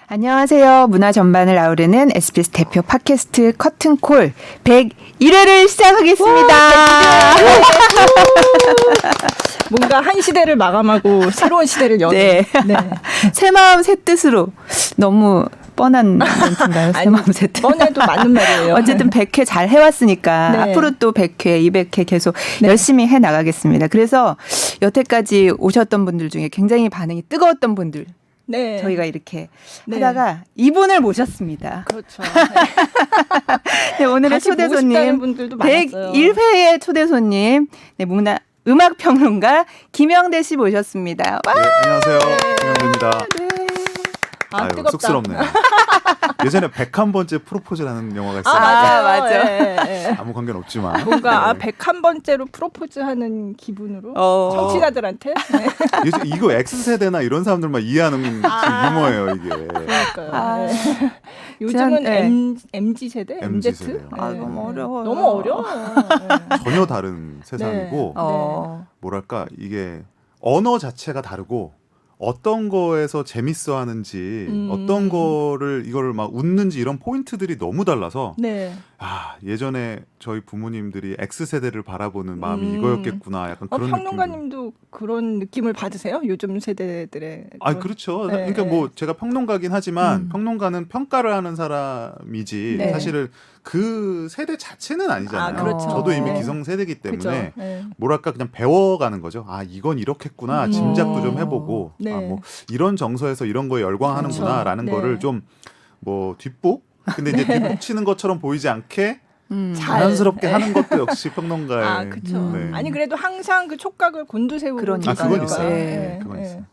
안녕하세요. 문화 전반을 아우르는 SBS 대표 팟캐스트 커튼콜 101회를 시작하겠습니다. 뭔가 한 시대를 마감하고 새로운 시대를 여는. 네. 새 마음 새 뜻으로. 너무 뻔한 멘트인가요? 새 마음 새 뜻. 뻔해도 맞는 말이에요. 어쨌든 100회 잘 해왔으니까 네. 앞으로 또 100회, 200회 계속 네. 열심히 해나가겠습니다. 그래서 여태까지 오셨던 분들 중에 굉장히 반응이 뜨거웠던 분들 네. 저희가 이렇게 네. 하다가 이분을 모셨습니다. 그렇죠. 네, 오늘의 다시 초대 보고 싶다는 손님 분들도 많았어요. 101회의 초대 손님 네, 음악 평론가 김영대 씨 모셨습니다. 와! 네, 안녕하세요. 김영대입니다. 네. 아, 뜨겁다. 쑥스럽네요. 예전에 101번째 프로포즈라는 영화가 있어요. 맞아. 예. 아무 관계는 없지만. 뭔가 네. 101번째로 프로포즈하는 기분으로 청취자들한테. 네. 요즘 이거 X세대나 이런 사람들만 이해하는 유머예요, 이게. 그러니까요. 아. 네. 요즘은 네. MZ 세대, MZ MZ. 세대요. 아, 너무 어려워요. 너무 어려워. 네. 전혀 다른 세상이고 뭐랄까 이게 언어 자체가 다르고 어떤 거에서 재밌어 하는지 어떤 거를 이거를 막 웃는지 이런 포인트들이 너무 달라서 네. 아 예전에 저희 부모님들이 X세대를 바라보는 마음이 이거였겠구나 약간 그런 느낌. 평론가님도 그런 느낌을 받으세요? 요즘 세대들의. 아 그렇죠. 네, 그러니까 네. 뭐 제가 평론가긴 하지만 평론가는 평가를 하는 사람이지 네. 사실은 그 세대 자체는 아니잖아요. 아, 그렇죠. 저도 이미 네. 기성세대이기 때문에 그죠. 네. 뭐랄까 그냥 배워가는 거죠. 아 이건 이렇겠구나. 짐작도 좀 해보고 네. 아, 뭐 이런 정서에서 이런 거에 열광하는구나라는 그렇죠. 거를 좀 뭐 뒷북 근데 이제 뒷북 치는 것처럼 보이지 않게 잘. 자연스럽게 하는 것도 역시 평론가의 아, 그렇죠. 네. 아니 그래도 항상 그 촉각을 곤두세우고 그러니까요. 아 그건 네. 있어요. 네. 그건 네. 있어요.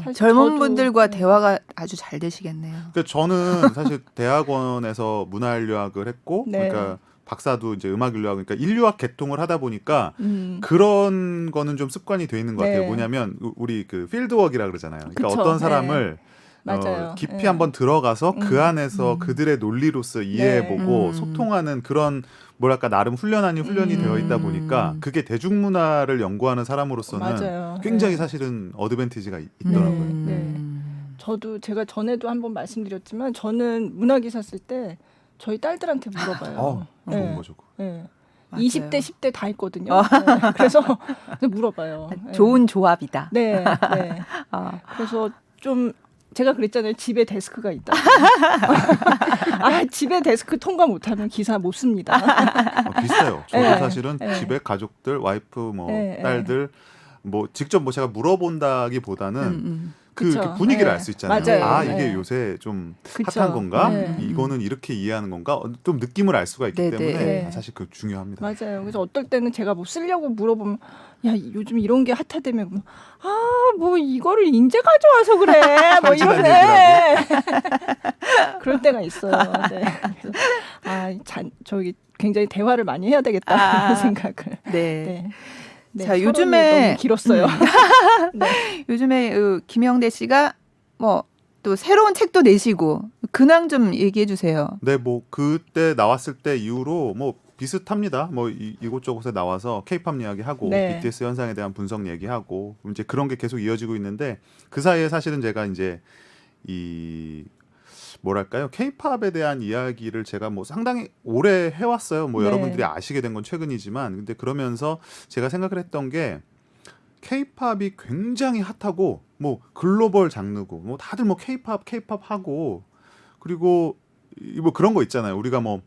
사실 젊은 저도- 분들과 네. 대화가 아주 잘 되시겠네요. 그러니까 저는 사실 대학원에서 문화인류학을 했고 네. 그러니까 박사도 이제 음악인류학 그러니까 인류학 계통을 하다 보니까 음. 그런 거는 좀 습관이 돼 있는 것 같아요. 네. 뭐냐면 우리 그 필드워크라 그러잖아요. 그러니까 그쵸. 어떤 사람을 맞아요. 깊이 네. 한번 들어가서 그 안에서 그들의 논리로서 이해해보고 네. 소통하는 그런 뭐랄까 나름 훈련 아닌 훈련이 되어 있다 보니까 그게 대중문화를 연구하는 사람으로서는 맞아요. 굉장히 네. 사실은 어드밴티지가 있더라고요. 네. 저도 제가 전에도 한번 말씀드렸지만 저는 문화 기사 쓸 때 저희 딸들한테 물어봐요. 좋은 거죠. 네. 맞아요. 20대, 10대 다 있거든요. 네. 그래서 물어봐요. 네. 좋은 조합이다. 네, 네. 아. 그래서 좀 제가 그랬잖아요. 집에 데스크가 있다. 아, 집에 데스크 통과 못하면 기사 못 씁니다. 비슷해요. 저도 네. 사실은 네. 집에 가족들, 와이프, 뭐 네. 딸들 뭐 직접 뭐 제가 물어본다기보다는 그 그쵸. 이렇게 분위기를 네. 알 수 있잖아요. 맞아요. 아 이게 네. 요새 좀 그쵸. 핫한 건가? 네. 이거는 이렇게 이해하는 건가? 좀 느낌을 알 수가 있기 네, 때문에 네. 아, 사실 그 중요합니다. 맞아요. 그래서 어떨 때는 제가 뭐 쓰려고 물어보면 야 요즘 이런 게 핫하다며 뭐 이거를 인제 가져와서 그래 뭐 현진한 이러네 그럴 때가 있어요. 네. 그래서 저기 굉장히 대화를 많이 해야 되겠다 생각을. 네. 네. 네, 자, 서론이 요즘에 너무 길었어요. 요즘에 김영대 씨가 뭐 또 새로운 책도 내시고 근황 좀 얘기해 주세요. 네, 뭐 그때 나왔을 때 이후로 뭐 비슷합니다. 뭐 이곳저곳에 나와서 K-팝 이야기하고 네. BTS 현상에 대한 분석 얘기하고 이제 그런 게 계속 이어지고 있는데 그 사이에 사실은 제가 이제 이 뭐랄까요? K-팝에 대한 이야기를 제가 뭐 상당히 오래 해왔어요. 뭐 네. 여러분들이 아시게 된 건 최근이지만 근데 그러면서 제가 생각을 했던 게 K-팝이 굉장히 핫하고 뭐 글로벌 장르고 뭐 다들 뭐 K-팝 하고 그리고 뭐 그런 거 있잖아요. 우리가 뭐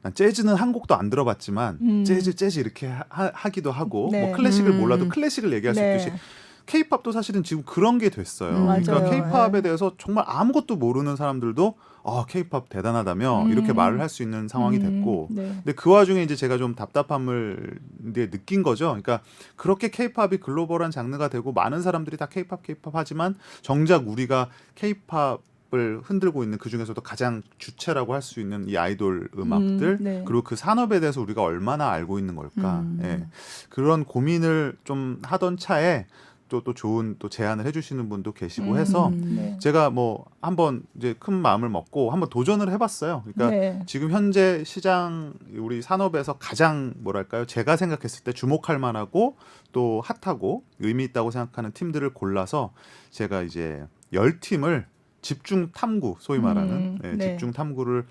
난 재즈는 한 곡도 안 들어봤지만 재즈 이렇게 하기도 하고 네. 뭐 클래식을 몰라도 클래식을 얘기할 수 네. 있듯이 K-팝도 사실은 지금 그런 게 됐어요. 맞아요. 그러니까 K-팝에 네. 대해서 정말 아무것도 모르는 사람들도 K-팝 대단하다며 이렇게 말을 할 수 있는 상황이 됐고 네. 근데 그 와중에 이제 제가 좀 답답함을 이제 느낀 거죠. 그러니까 그렇게 K-팝이 글로벌한 장르가 되고 많은 사람들이 다 K-팝 하지만 정작 우리가 K-팝을 흔들고 있는 그 중에서도 가장 주체라고 할 수 있는 이 아이돌 음악들 네. 그리고 그 산업에 대해서 우리가 얼마나 알고 있는 걸까? 예. 그런 고민을 좀 하던 차에 또 좋은 또 제안을 해주시는 분도 계시고 해서 네. 제가 뭐 한번 이제 큰 마음을 먹고 한번 도전을 해봤어요. 그러니까 네. 지금 현재 시장 우리 산업에서 가장 뭐랄까요? 제가 생각했을 때 주목할 만하고 또 핫하고 의미 있다고 생각하는 팀들을 골라서 제가 이제 10팀을 집중 탐구 소위 말하는 네. 집중 탐구를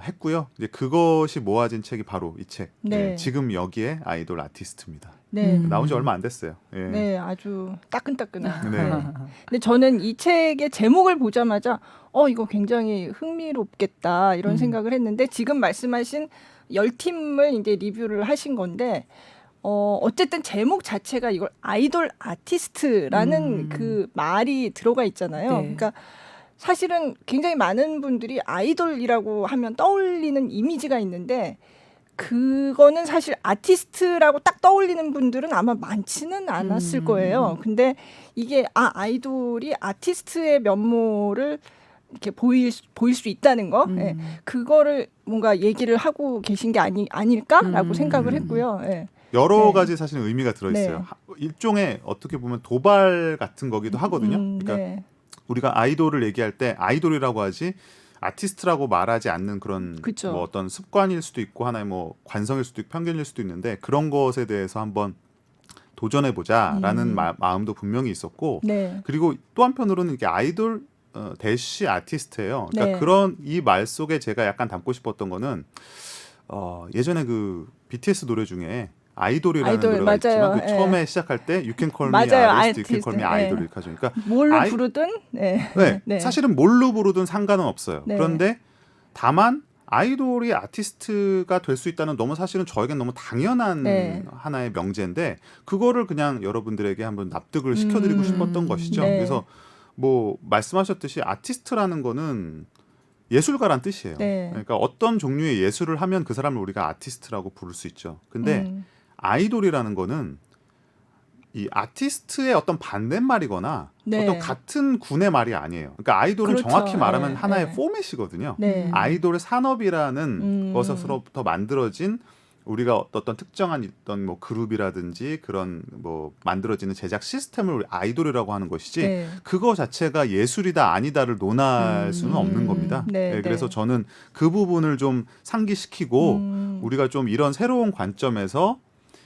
했고요. 이제 그것이 모아진 책이 바로 이 책. 네. 지금 여기에 아이돌 아티스트입니다. 네. 나온 지 얼마 안 됐어요. 예. 네, 아주 따끈따끈한. 네. 근데 저는 이 책의 제목을 보자마자 이거 굉장히 흥미롭겠다 이런 생각을 했는데 지금 말씀하신 10팀을 이제 리뷰를 하신 건데 어쨌든 제목 자체가 이걸 아이돌 아티스트라는 그 말이 들어가 있잖아요. 네. 그러니까 사실은 굉장히 많은 분들이 아이돌이라고 하면 떠올리는 이미지가 있는데 그거는 사실 아티스트라고 딱 떠올리는 분들은 아마 많지는 않았을 거예요. 근데 이게 아이돌이 아티스트의 면모를 이렇게 보일 수 있다는 거, 예. 그거를 뭔가 얘기를 하고 계신 게 아닐까라고 생각을 했고요. 예. 여러 네. 가지 사실 의미가 들어있어요. 네. 일종의 어떻게 보면 도발 같은 거기도 하거든요. 그러니까 네. 우리가 아이돌을 얘기할 때 아이돌이라고 하지 아티스트라고 말하지 않는 그런 그쵸. 뭐 어떤 습관일 수도 있고 하나의 뭐 관성일 수도 있고 편견일 수도 있는데 그런 것에 대해서 한번 도전해보자라는 마음도 분명히 있었고 네. 그리고 또 한편으로는 이게 아이돌 대시 아티스트예요. 그러니까 네. 그런 이 말 속에 제가 약간 담고 싶었던 거는 예전에 그 BTS 노래 중에 아이돌이라는 아이돌, 노래가 맞아요. 있지만 그 예. 처음에 시작할 때 You can call me 맞아요. artist, you can call me 아티스트. idol 예. 이렇게 하죠. 그러니까 뭘로 아이- 부르든 네. 네, 네. 사실은 뭘로 부르든 상관은 없어요. 네. 그런데 다만 아이돌이 아티스트가 될 수 있다는 너무 사실은 저에겐 너무 당연한 네. 하나의 명제인데 그거를 그냥 여러분들에게 한번 납득을 시켜드리고 싶었던 것이죠. 네. 그래서 뭐 말씀하셨듯이 아티스트라는 거는 예술가란 뜻이에요. 네. 그러니까 어떤 종류의 예술을 하면 그 사람을 우리가 아티스트라고 부를 수 있죠. 근데 아이돌이라는 거는 이 아티스트의 어떤 반대말이거나 네. 어떤 같은 군의 말이 아니에요. 그러니까 아이돌은 그렇죠. 정확히 말하면 네, 하나의 네. 포맷이거든요. 네. 아이돌의 산업이라는 것으로부터 만들어진 우리가 어떤 특정한 어떤 뭐 그룹이라든지 그런 뭐 만들어지는 제작 시스템을 우리 아이돌이라고 하는 것이지 네. 그거 자체가 예술이다 아니다를 논할 수는 없는 겁니다. 네, 네, 그래서 네. 저는 그 부분을 좀 상기시키고 우리가 좀 이런 새로운 관점에서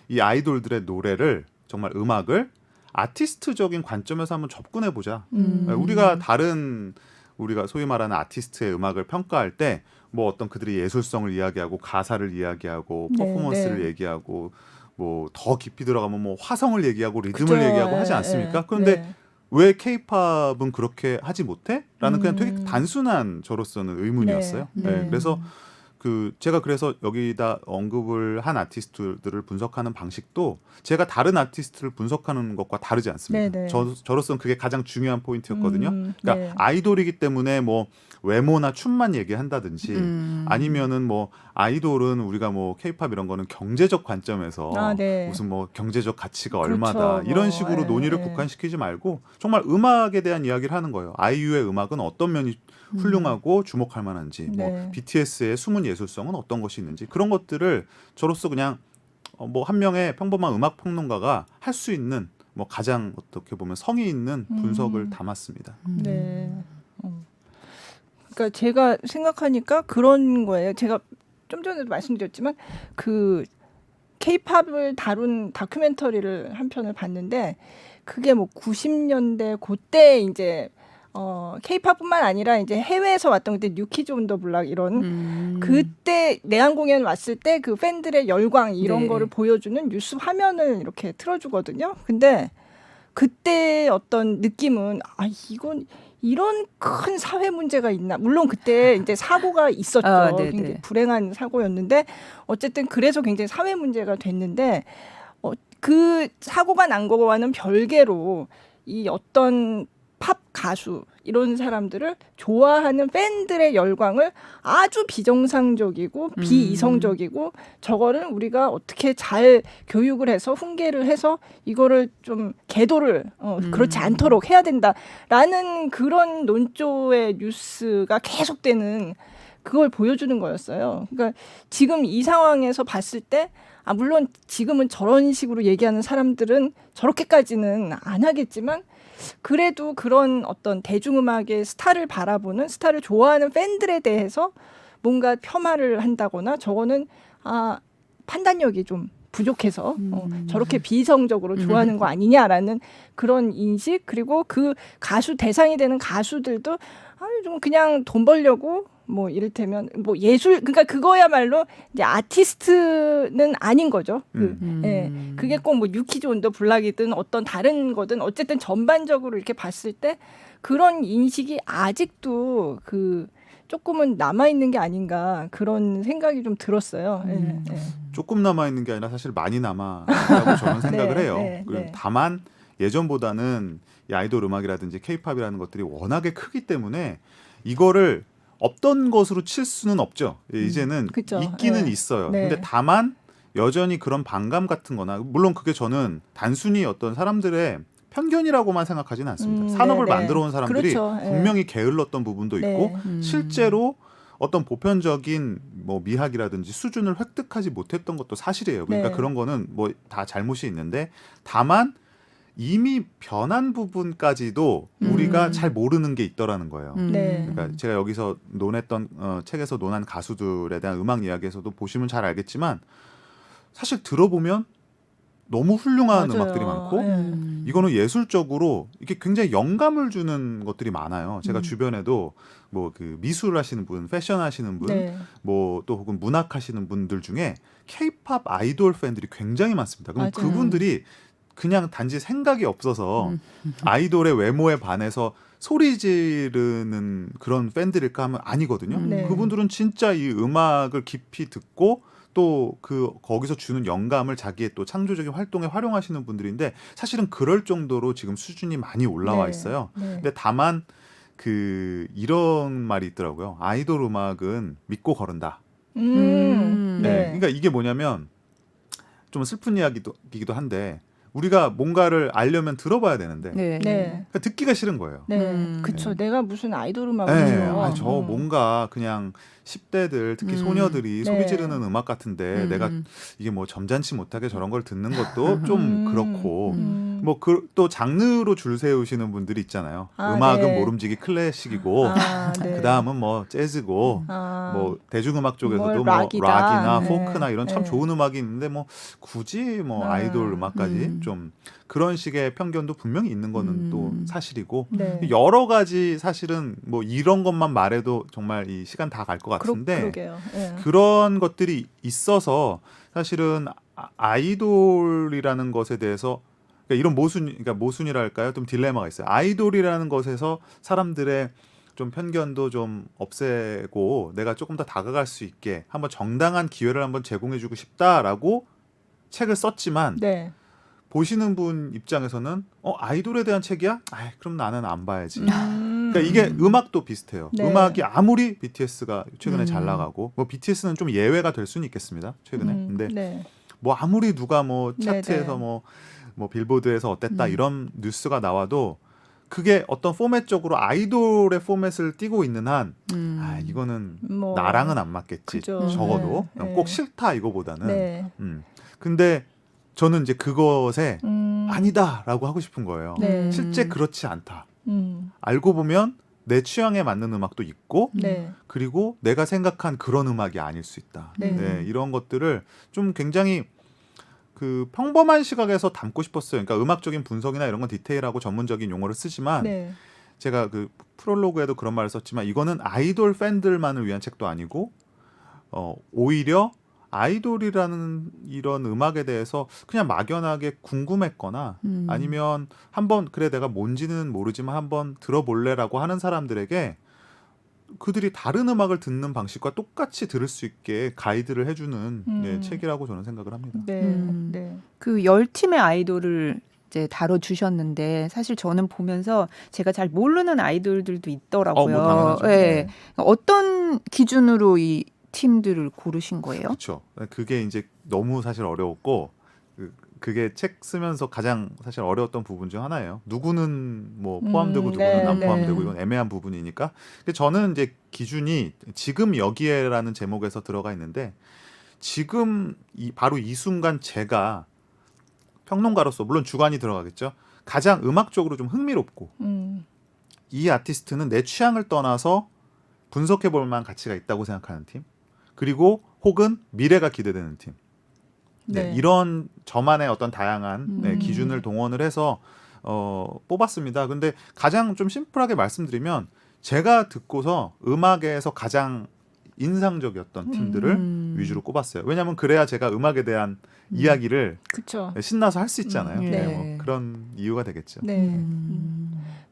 이 아이돌들의 노래를 정말 음악을 아티스트적인 관점에서 한번 접근해 보자. 우리가 다른 우리가 소위 말하는 아티스트의 음악을 평가할 때 뭐 어떤 그들의 예술성을 이야기하고 가사를 이야기하고 네, 퍼포먼스를 네. 얘기하고 뭐 더 깊이 들어가면 뭐 화성을 얘기하고 리듬을 그죠. 얘기하고 하지 예, 않습니까? 예. 그런데 네. 왜 케이팝은 그렇게 하지 못해? 라는 그냥 되게 단순한 저로서는 의문이었어요. 네, 네, 네. 그래서 제가 그래서 여기다 언급을 한 아티스트들을 분석하는 방식도 제가 다른 아티스트를 분석하는 것과 다르지 않습니다. 네, 네. 저로서는 그게 가장 중요한 포인트였거든요. 그러니까 네. 아이돌이기 때문에 뭐 외모나 춤만 얘기한다든지 아니면은 뭐 아이돌은 우리가 뭐 케이팝 이런 거는 경제적 관점에서 네. 무슨 뭐 경제적 가치가 그렇죠. 얼마다 이런 뭐, 식으로 예, 논의를 예. 국한시키지 말고 정말 음악에 대한 이야기를 하는 거예요. 아이유의 음악은 어떤 면이 훌륭하고 주목할 만한지 뭐 네. BTS의 숨은 예술성은 어떤 것이 있는지 그런 것들을 저로서 그냥 뭐 한 명의 평범한 음악 평론가가 할 수 있는 뭐 가장 어떻게 보면 성의 있는 분석을 담았습니다. 네. 그러니까 제가 생각하니까 그런 거예요. 제가 좀 전에도 말씀드렸지만 그 K-팝을 다룬 다큐멘터리를 한 편을 봤는데 그게 뭐 90년대 그때 이제 K-팝뿐만 아니라 이제 해외에서 왔던 그때 뉴키즈 온 더 블락 이런 그때 내한 공연 왔을 때 그 팬들의 열광 이런 네. 거를 보여주는 뉴스 화면을 이렇게 틀어주거든요. 근데 그때 어떤 느낌은 이건 이런 큰 사회 문제가 있나? 물론 그때 이제 사고가 있었죠. 네네. 굉장히 불행한 사고였는데 어쨌든 그래서 굉장히 사회 문제가 됐는데 그 사고가 난 거와는 별개로 이 어떤 팝 가수 이런 사람들을 좋아하는 팬들의 열광을 아주 비정상적이고 비이성적이고 저거를 우리가 어떻게 잘 교육을 해서 훈계를 해서 이거를 좀 계도를 그렇지 않도록 해야 된다라는 그런 논조의 뉴스가 계속되는 그걸 보여주는 거였어요. 그러니까 지금 이 상황에서 봤을 때 물론 지금은 저런 식으로 얘기하는 사람들은 저렇게까지는 안 하겠지만 그래도 그런 어떤 대중음악의 스타를 바라보는 스타를 좋아하는 팬들에 대해서 뭔가 폄하를 한다거나 저거는 판단력이 좀 부족해서 저렇게 비이성적으로 좋아하는 거 아니냐라는 그런 인식 그리고 그 가수 대상이 되는 가수들도 좀 그냥 돈 벌려고 뭐 이를테면 뭐 예술 그러니까 그거야말로 이제 아티스트는 아닌 거죠. 그게 꼭 뭐 유키즈 온 더 블락이든 어떤 다른 거든 어쨌든 전반적으로 이렇게 봤을 때 그런 인식이 아직도 그 조금은 남아 있는 게 아닌가 그런 생각이 좀 들었어요. 조금 남아 있는 게 아니라 사실 많이 남아라고 저는 생각을 네, 해요. 네, 그리고 네. 다만 예전보다는 이 아이돌 음악이라든지 케이팝이라는 것들이 워낙에 크기 때문에 이거를 없던 것으로 칠 수는 없죠. 이제는 그쵸. 있기는 네. 있어요. 네. 근데 다만 여전히 그런 반감 같은 거나 물론 그게 저는 단순히 어떤 사람들의 편견이라고만 생각하지는 않습니다. 산업을 네네. 만들어 온 사람들이 그렇죠. 예. 분명히 게을렀던 부분도 있고 네. 실제로 어떤 보편적인 뭐 미학이라든지 수준을 획득하지 못했던 것도 사실이에요. 그러니까 네. 그런 거는 뭐 다 잘못이 있는데 다만 이미 변한 부분까지도 우리가 잘 모르는 게 있더라는 거예요. 네. 그러니까 제가 여기서 논했던 책에서 논한 가수들에 대한 음악 이야기에서도 보시면 잘 알겠지만 사실 들어보면 너무 훌륭한 맞아요. 음악들이 많고 예. 이거는 예술적으로 이게 굉장히 영감을 주는 것들이 많아요. 제가 주변에도 뭐 그 미술 하시는 분, 패션 하시는 분, 네. 뭐 또 혹은 문학 하시는 분들 중에 케이팝 아이돌 팬들이 굉장히 많습니다. 그럼 맞아요. 그분들이 그냥 단지 생각이 없어서 아이돌의 외모에 반해서 소리 지르는 그런 팬들일까 하면 아니거든요. 네. 그분들은 진짜 이 음악을 깊이 듣고 또 그 거기서 주는 영감을 자기의 또 창조적인 활동에 활용하시는 분들인데 사실은 그럴 정도로 지금 수준이 많이 올라와 네. 있어요. 네. 근데 다만 그 이런 말이 있더라고요. 아이돌 음악은 믿고 거른다. 네. 네. 그러니까 이게 뭐냐면 좀 슬픈 이야기이기도 한데 우리가 뭔가를 알려면 들어봐야 되는데 네. 네. 그러니까 듣기가 싫은 거예요. 네. 그쵸. 내가 무슨 아이돌 음악을 네, 들어. 저 뭔가 그냥 10대들 특히 소녀들이 소리 네. 지르는 음악 같은데 내가 이게 뭐 점잖지 못하게 저런 걸 듣는 것도 좀 그렇고 뭐 또 장르로 줄 세우시는 분들이 있잖아요. 음악은 네. 모름지기 클래식이고 네. 그 다음은 뭐 재즈고 뭐 대중음악 쪽에서도 뭘 뭐 락이다. 락이나 네. 포크나 이런 참 네. 좋은 음악이 있는데 뭐 굳이 뭐 아이돌 음악까지 좀 그런 식의 편견도 분명히 있는 거는 또 사실이고 네. 여러 가지 사실은 뭐 이런 것만 말해도 정말 이 시간 다 갈 것 같은데 그러게요. 네. 그런 것들이 있어서 사실은 아이돌이라는 것에 대해서 그러니까 이런 그러니까 모순이랄까요? 좀 딜레마가 있어요. 아이돌이라는 것에서 사람들의 좀 편견도 좀 없애고 내가 조금 더 다가갈 수 있게 한번 정당한 기회를 한번 제공해주고 싶다라고 책을 썼지만 네. 보시는 분 입장에서는 아이돌에 대한 책이야? 그럼 나는 안 봐야지. 그러니까 이게 음악도 비슷해요. 네. 음악이 아무리 BTS가 최근에 잘 나가고 뭐 BTS는 좀 예외가 될 수는 있겠습니다. 최근에. 근데 네. 뭐 아무리 누가 뭐 차트에서 네. 뭐 빌보드에서 어땠다 이런 뉴스가 나와도 그게 어떤 포맷적으로 아이돌의 포맷을 띠고 있는 한 이거는 뭐, 나랑은 안 맞겠지. 그죠. 적어도 네. 꼭 싫다 이거보다는. 네. 근데 저는 이제 그것에 아니다라고 하고 싶은 거예요. 네. 실제 그렇지 않다. 음. 알고 보면 내 취향에 맞는 음악도 있고 네. 그리고 내가 생각한 그런 음악이 아닐 수 있다. 네. 이런 것들을 좀 굉장히 그 평범한 시각에서 담고 싶었어요. 그러니까 음악적인 분석이나 이런 건 디테일하고 전문적인 용어를 쓰지만 네. 제가 그 프롤로그에도 그런 말을 썼지만 이거는 아이돌 팬들만을 위한 책도 아니고 오히려 아이돌이라는 이런 음악에 대해서 그냥 막연하게 궁금했거나 아니면 한번 그래 내가 뭔지는 모르지만 한번 들어볼래라고 하는 사람들에게 그들이 다른 음악을 듣는 방식과 똑같이 들을 수 있게 가이드를 해주는 책이라고 저는 생각을 합니다. 네. 네. 그 10팀의 아이돌을 이제 다뤄주셨는데 사실 저는 보면서 제가 잘 모르는 아이돌들도 있더라고요. 뭐 당연하죠. 네. 어떤 기준으로 이 팀들을 고르신 거예요? 그렇죠. 그게 이제 너무 사실 어려웠고 그게 책 쓰면서 가장 사실 어려웠던 부분 중 하나예요. 누구는 뭐 포함되고 누구는 안 포함되고 이건 애매한 부분이니까. 근데 저는 이제 기준이 지금 여기에라는 제목에서 들어가 있는데 지금 바로 이 순간 제가 평론가로서 물론 주관이 들어가겠죠. 가장 음악적으로 좀 흥미롭고 이 아티스트는 내 취향을 떠나서 분석해 볼 만한 가치가 있다고 생각하는 팀. 그리고 혹은 미래가 기대되는 팀. 네, 이런 저만의 어떤 다양한 기준을 동원을 해서 뽑았습니다. 근데 가장 좀 심플하게 말씀드리면 제가 듣고서 음악에서 가장 인상적이었던 팀들을 위주로 꼽았어요. 왜냐하면 그래야 제가 음악에 대한 이야기를 그쵸. 신나서 할 수 있잖아요. 네. 네, 뭐 그런 이유가 되겠죠. 네.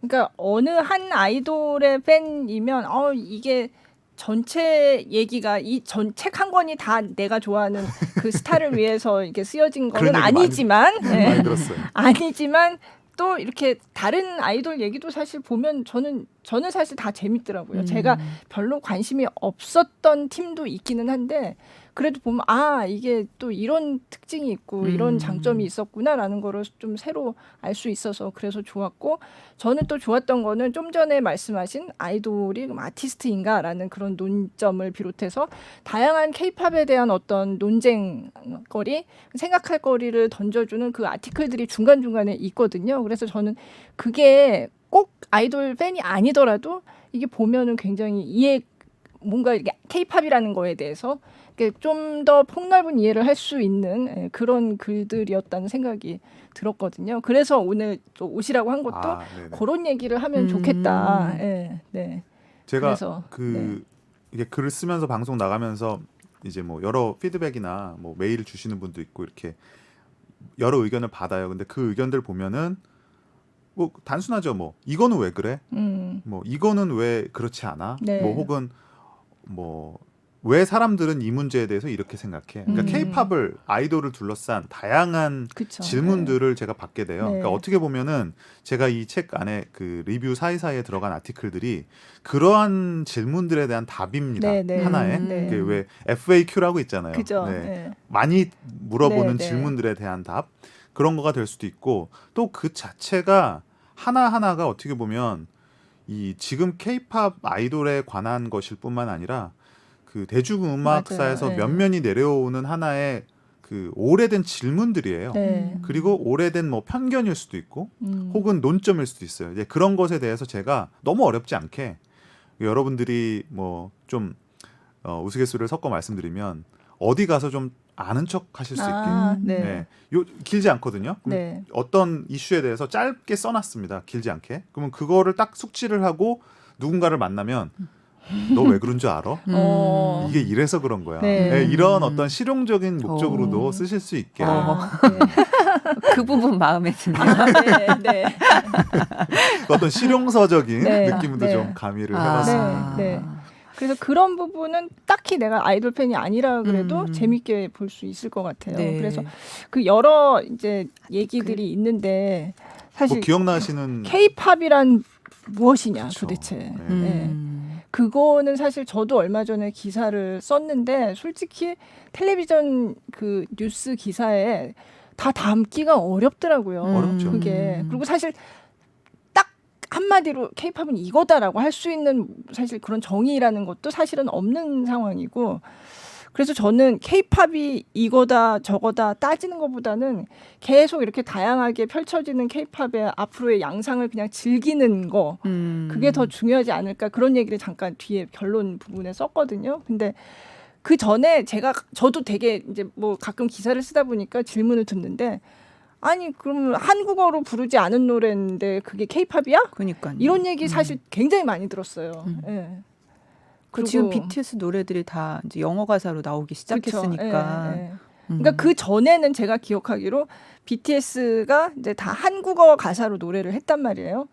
그러니까 어느 한 아이돌의 팬이면 이게 전체 얘기가 이 전 책 한 권이 다 내가 좋아하는 그 스타를 위해서 이렇게 쓰여진 거는 그런 얘기 아니지만 많이 들었어요. 아니지만 또 이렇게 다른 아이돌 얘기도 사실 보면 저는 사실 다 재밌더라고요. 제가 별로 관심이 없었던 팀도 있기는 한데 그래도 보면 이게 또 이런 특징이 있고 이런 장점이 있었구나라는 거를 좀 새로 알 수 있어서 그래서 좋았고 저는 또 좋았던 거는 좀 전에 말씀하신 아이돌이 그럼 아티스트인가라는 그런 논점을 비롯해서 다양한 케이팝에 대한 어떤 논쟁거리, 생각할 거리를 던져주는 그 아티클들이 중간중간에 있거든요. 그래서 저는 그게 꼭 아이돌 팬이 아니더라도 이게 보면은 굉장히 뭔가 이게 케이팝이라는 거에 대해서 좀 더 폭넓은 이해를 할 수 있는 그런 글들이었다는 생각이 들었거든요. 그래서 오늘 또 오시라고 한 것도 그런 얘기를 하면 좋겠다. 네. 제가 그래서, 이게 글을 쓰면서 방송 나가면서 이제 뭐 여러 피드백이나 뭐 메일 주시는 분도 있고 이렇게 여러 의견을 받아요. 근데 그 의견들 보면은 뭐 단순하죠. 뭐 이거는 왜 그래? 뭐 이거는 왜 그렇지 않아? 네. 뭐 혹은 뭐 왜 사람들은 이 문제에 대해서 이렇게 생각해? 그러니까 케이팝을 아이돌을 둘러싼 다양한 그쵸. 질문들을 제가 받게 돼요. 네. 그러니까 어떻게 보면은 제가 이 책 안에 그 리뷰 사이사이에 들어간 아티클들이 그러한 질문들에 대한 답입니다. 네. 하나의 네. 그게 왜 FAQ라고 있잖아요. 그죠. 네. 네. 많이 물어보는 네. 질문들에 대한 답 그런 거가 될 수도 있고 또 그 자체가 하나하나가 어떻게 보면 이 지금 케이팝 아이돌에 관한 것일 뿐만 아니라 그 대중음악사에서 맞아요. 네. 면면이 내려오는 하나의 그 오래된 질문들이에요. 네. 그리고 오래된 뭐 편견일 수도 있고 혹은 논점일 수도 있어요. 이제 그런 것에 대해서 제가 너무 어렵지 않게 여러분들이 뭐 좀 우스갯소리를 섞어 말씀드리면 어디 가서 좀 아는 척 하실 수 있게 네. 길지 않거든요. 네. 어떤 이슈에 대해서 짧게 써놨습니다. 길지 않게. 그러면 그거를 딱 숙지를 하고 누군가를 만나면 너 왜 그런 줄 알아? 이게 이래서 그런 거야. 네. 네, 이런 어떤 실용적인 목적으로도 쓰실 수 있게. 그 부분 마음에 드네요. 네. 어떤 실용서적인 네. 느낌도 네. 좀 가미를 해봤습니다. 네. 그래서 그런 부분은 딱히 내가 아이돌 팬이 아니라 그래도 재밌게 볼 수 있을 것 같아요. 네. 그래서 그 여러 이제 얘기들이 있는데 사실 뭐 기억나시는 K-팝이란 무엇이냐 그쵸. 도대체. 네. 네. 그거는 사실 저도 얼마 전에 기사를 썼는데 솔직히 텔레비전 그 뉴스 기사에 다 담기가 어렵더라고요. 어렵죠. 그게. 그리고 사실 딱 한마디로 K-팝은 이거다라고 할 수 있는 사실 그런 정의라는 것도 사실은 없는 상황이고 그래서 저는 K-팝이 이거다 저거다 따지는 것보다는 계속 이렇게 다양하게 펼쳐지는 K-팝의 앞으로의 양상을 그냥 즐기는 거 그게 더 중요하지 않을까 그런 얘기를 잠깐 뒤에 결론 부분에 썼거든요. 근데 그 전에 저도 되게 이제 뭐 가끔 기사를 쓰다 보니까 질문을 듣는데 아니 그럼 한국어로 부르지 않은 노래인데 그게 K-팝이야? 그러니까 이런 얘기 사실 굉장히 많이 들었어요. 예. 그 지금 BTS 노래들이 다 이제 영어 가사로 나오기 시작했으니까. 예. 그러니까 그 전에는 제가 기억하기로 BTS가 이제 다 한국어 가사로 노래를 했단 말이에요.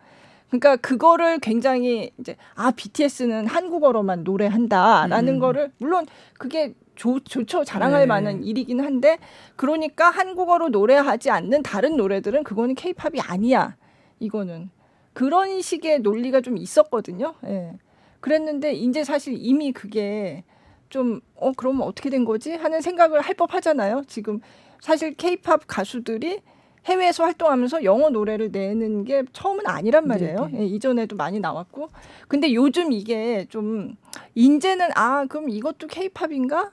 그러니까 그거를 굉장히 이제 BTS는 한국어로만 노래한다라는 거를 물론 그게 좋죠. 자랑할 만한 일이긴 한데 그러니까 한국어로 노래하지 않는 다른 노래들은 그거는 K-팝이 아니야. 이거는 그런 식의 논리가 좀 있었거든요. 예. 그랬는데 이제 사실 이미 그게 좀 그러면 어떻게 된 거지 하는 생각을 할 법하잖아요. 지금 사실 K-팝 가수들이 해외에서 활동하면서 영어 노래를 내는 게 처음은 아니란 말이에요. 예, 이전에도 많이 나왔고. 근데 요즘 이게 좀 이제는 그럼 이것도 K-팝인가?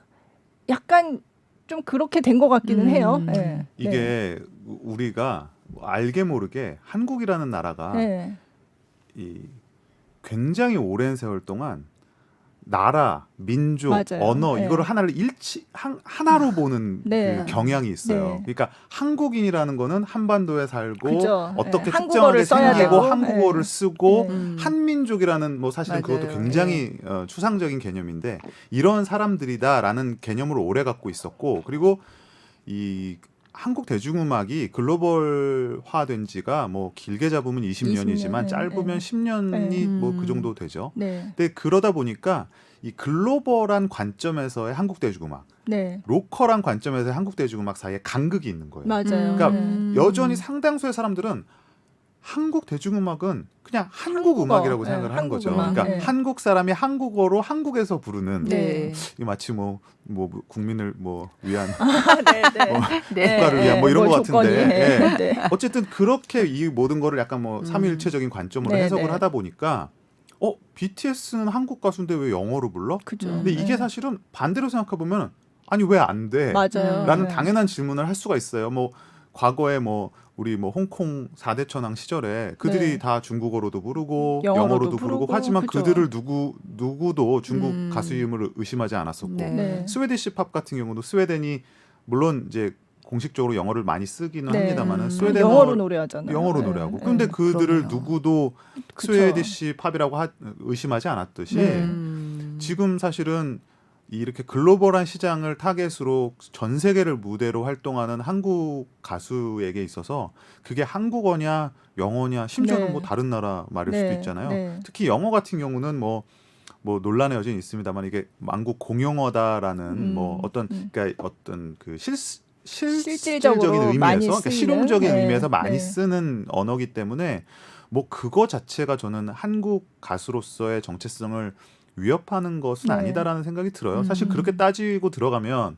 약간 좀 그렇게 된 것 같기는 해요. 네. 이게 우리가 알게 모르게 한국이라는 나라가 네. 이 굉장히 오랜 세월 동안 나라, 민족, 맞아요. 언어 네. 이거를 하나로 보는 네. 그 경향이 있어요. 네. 그러니까 한국인이라는 거는 한반도에 살고 그죠. 어떻게 네. 특정하게 한국어를 써야 생기고 되고. 한국어를 네. 쓰고 네. 한민족이라는 뭐 사실은 맞아요. 그것도 굉장히 추상적인 개념인데 이런 사람들이다라는 개념을 오래 갖고 있었고 그리고 이 한국 대중음악이 글로벌화된 지가 뭐 길게 잡으면 20년이지만 20년, 짧으면 네. 10년이 네. 뭐 그 정도 되죠. 네. 근데 그러다 보니까 이 글로벌한 관점에서의 한국 대중음악, 네. 로컬한 관점에서의 한국 대중음악 사이에 간극이 있는 거예요. 맞아요. 그러니까 네. 여전히 상당수의 사람들은 한국 대중음악은 그냥 한국 한국어, 음악이라고 네, 생각을 하는 한국 거죠. 음악, 그러니까 네. 한국 사람이 한국어로 한국에서 부르는 네. 이 마치 뭐 국민을 위한 네. 네. 네. 국가를 위한 뭐 이런 것 조건이, 같은데 네. 네. 어쨌든 그렇게 이 모든 거를 약간 뭐 삼위일체적인 관점으로 네, 해석을 네. 하다 보니까 BTS는 한국 가수인데 왜 영어로 불러? 그죠. 근데 이게 네. 사실은 반대로 생각해 보면 아니 왜 안 돼? 맞아요. 라는 네. 당연한 질문을 할 수가 있어요. 뭐 과거에 우리 홍콩 4대 천왕 시절에 그들이 네. 다 중국어로도 부르고 영어로도 영어로도 부르고 부르고, 하지만 그죠. 그들을 누구도 중국 음. 가수임을 의심하지 않았었고 네. 네. 스웨디시 팝 같은 경우도 스웨덴이 물론 이제 공식적으로 영어를 많이 쓰기는 네. 합니다만은 음. 스웨덴어 영어로 노래하잖아요. 영어로 네. 노래하고 네. 근데 그들을 그러네요. 누구도 그쵸. 스웨디시 팝이라고 의심하지 않았듯이 네. 지금 사실은 이렇게 글로벌한 시장을 타겟으로 전 세계를 무대로 활동하는 한국 가수에게 있어서 그게 한국어냐 영어냐 심지어는 네. 뭐 다른 나라 말일 네. 수도 있잖아요. 네. 특히 영어 같은 경우는 뭐 논란의 여지는 있습니다만 이게 만국 공용어다라는 그러니까 어떤 그 실질적인 많이 의미에서 그러니까 쓰이는, 실용적인 네. 의미에서 많이 네. 쓰는 언어기 때문에 뭐 그거 자체가 저는 한국 가수로서의 정체성을 위협하는 것은 네. 아니다라는 생각이 들어요. 사실 그렇게 따지고 들어가면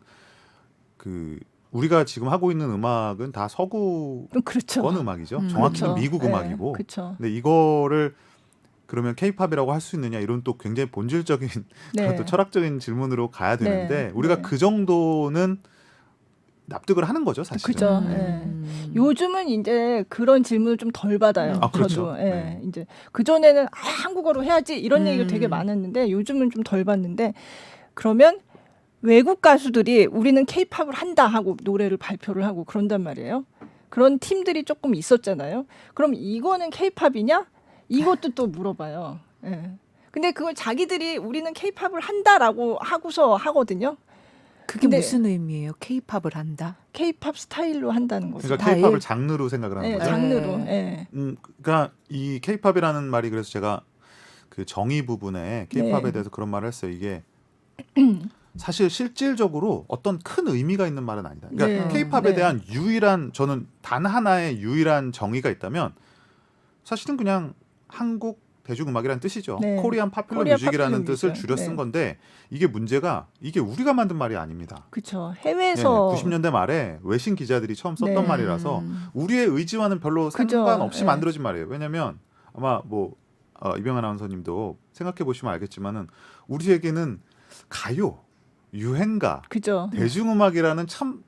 그 우리가 지금 하고 있는 음악은 다 서구권 그렇죠. 음악이죠. 정확히는 그렇죠. 미국 네. 음악이고. 그렇죠. 근데 이거를 그러면 케이팝이라고 할 수 있느냐 이런 또 굉장히 본질적인 네. 그런 또 철학적인 질문으로 가야 되는데 네. 우리가 네. 그 정도는 납득을 하는 거죠, 사실은. 그죠. 네. 요즘은 이제 그런 질문을 좀 덜 받아요. 아, 그렇죠. 저도. 예. 네. 이제 그 전에는 한국어로 해야지 이런 얘기가 되게 많았는데 요즘은 좀 덜 받는데 그러면 외국 가수들이 우리는 케이팝을 한다 하고 노래를 발표를 하고 그런단 말이에요. 그런 팀들이 조금 있었잖아요. 그럼 이거는 케이팝이냐? 이것도 또 물어봐요. 예. 근데 그걸 자기들이 우리는 케이팝을 한다라고 하고서 하거든요. 그게 근데 무슨 의미예요? 케이팝을 한다? 케이팝 스타일로 한다는 거죠. 그러니까 스타일? 케이팝을 장르로 생각을 하는 네, 거죠. 장르로. 네. 예. 그러니까 이 케이팝이라는 말이 그래서 제가 그 정의 부분에 케이팝에 네. 대해서 그런 말을 했어요. 이게 사실 실질적으로 어떤 큰 의미가 있는 말은 아니다. 그러니까 네. 케이팝에 네. 대한 유일한 저는 단 하나의 유일한 정의가 있다면 사실은 그냥 한국 대중음악이라는 뜻이죠. 네. 코리안 파퓰러 코리안 뮤직이라는 파퓰러 뜻을 뮤직. 줄여 쓴 네. 건데 이게 문제가 이게 우리가 만든 말이 아닙니다. 그렇죠. 예, 해외에서 90년대 말에 외신 기자들이 처음 썼던 네. 말이라서 우리의 의지와는 별로 그죠. 상관없이 네. 만들어진 말이에요. 왜냐하면 아마 이병헌 아나운서님도 생각해 보시면 알겠지만은 우리에게는 가요, 유행가, 그죠. 대중음악이라는 참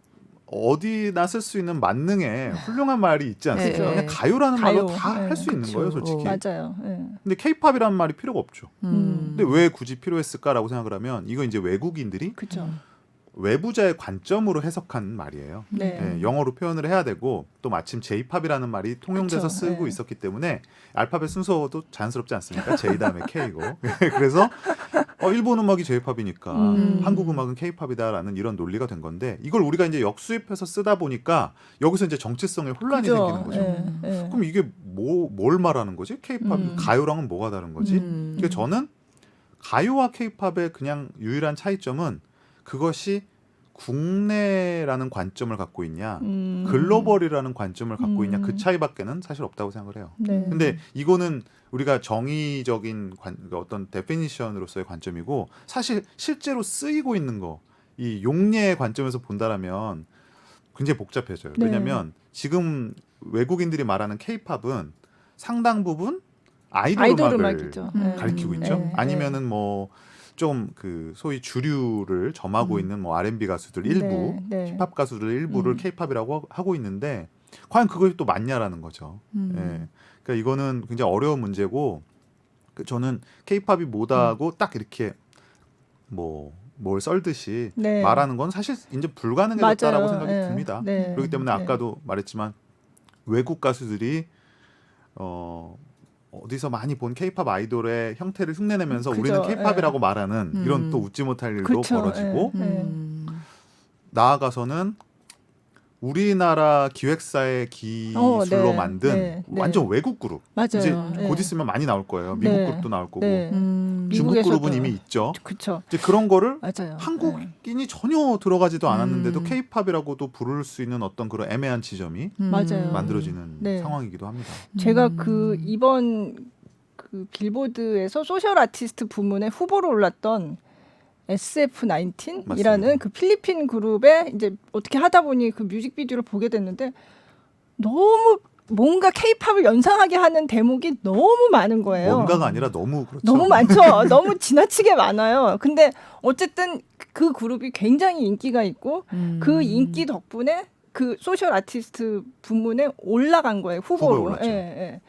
어디나 쓸 수 있는 만능의 훌륭한 말이 있지 않습니까? 네. 그냥 가요라는 말로 가요. 다 할 네. 수 있는 그쵸. 거예요, 솔직히. 맞아요. 예. 근데 케이팝이라는 말이 필요가 없죠. 음. 근데 왜 굳이 필요했을까라고 생각을 하면 이거 이제 외국인들이 그죠. 외부자의 관점으로 해석한 말이에요. 네. 예, 영어로 표현을 해야 되고 또 마침 J-팝이라는 말이 통용돼서 그쵸. 쓰고 네. 있었기 때문에 알파벳 순서도 자연스럽지 않습니까? J 다음에 K고 그래서 일본 음악이 J-팝이니까 한국 음악은 K-팝이다라는 이런 논리가 된 건데 이걸 우리가 이제 역수입해서 쓰다 보니까 여기서 이제 정체성에 혼란이 그죠. 생기는 거죠. 예. 예. 그럼 이게 뭘 말하는 거지? K-팝 가요랑은 뭐가 다른 거지? 그러니까 저는 가요와 K-팝의 그냥 유일한 차이점은 그것이 국내라는 관점을 갖고 있냐, 글로벌이라는 관점을 갖고 있냐 그 차이밖에는 사실 없다고 생각을 해요. 네. 근데 이거는 우리가 정의적인 그러니까 어떤 데피니션으로서의 관점이고 사실 실제로 쓰이고 있는 거, 이 용례의 관점에서 본다라면 굉장히 복잡해져요. 네. 왜냐하면 지금 외국인들이 말하는 K-팝은 상당 부분 아이돌 음악을 음악이죠. 가리키고 있죠. 네. 아니면은 뭐 좀 그 소위 주류를 점하고 있는 뭐 R&B 가수들 일부, 네. 힙합 가수들 일부를 K-팝이라고 하고 있는데 과연 그것이 또 맞냐라는 거죠. 예. 그러니까 이거는 굉장히 어려운 문제고 저는 K-팝이 뭐다고 딱 이렇게 뭘 썰듯이 네. 말하는 건 사실 이제 불가능해졌다라고 맞아요. 생각이 네. 듭니다. 네. 그렇기 때문에 네. 아까도 말했지만 외국 가수들이 어디서 많이 본 K-팝 아이돌의 형태를 흉내내면서 그죠. 우리는 K-팝이라고 말하는 이런 또 웃지 못할 일도 그쵸. 벌어지고 네. 나아가서는 우리나라 기획사의 기술로 네. 만든 네. 완전 외국 그룹 맞아요. 이제 네. 곧 있으면 많이 나올 거예요. 미국 네. 그룹도 나올 거고 네. 중국 미국에서도. 그룹은 이미 있죠. 그렇죠. 이제 그런 거를 맞아요. 한국인이 전혀 들어가지도 않았는데도 K-팝이라고도 부를 수 있는 어떤 그런 애매한 지점이 맞아요. 만들어지는 네. 상황이기도 합니다. 제가 그 이번 그 빌보드에서 소셜 아티스트 부문에 후보로 올랐던 SF19이라는 맞습니다. 그 필리핀 그룹에 이제 어떻게 하다 보니 그 뮤직비디오를 보게 됐는데 너무 뭔가 K-팝을 연상하게 하는 대목이 너무 많은 거예요. 뭔가가 아니라 너무 그렇죠. 너무 많죠. 너무 지나치게 많아요. 근데 어쨌든 그 그룹이 굉장히 인기가 있고 그 인기 덕분에 그 소셜 아티스트 부문에 올라간 거예요. 후보에 후보로. 올랐죠. 예.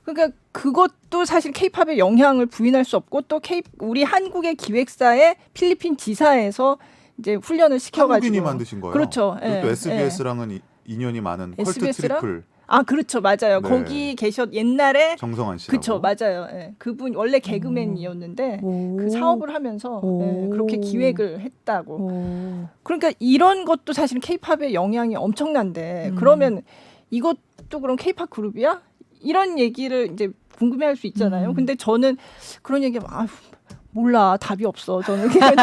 그러니까 그것도 사실 K-팝의 영향을 부인할 수 없고 또 우리 한국의 기획사의 필리핀 지사에서 이제 훈련을 시켜가지고 한국인이 만드신 거예요. 그렇죠. 그리고 또 예, SBS랑은 인연이 많은 컬트 SBS 랑? 트리플 아 그렇죠, 맞아요. 네. 거기 옛날에 정성환 씨라고. 그렇죠, 맞아요. 예. 그분 원래 개그맨이었는데 그 사업을 하면서 그렇게 기획을 했다고. 그러니까 이런 것도 사실 K-팝의 영향이 엄청난데 그러면 이것도 그럼 K-팝 그룹이야? 이런 얘기를 이제 궁금해할 수 있잖아요. 근데 저는 그런 얘기하면 아휴 몰라 답이 없어. 저는 그냥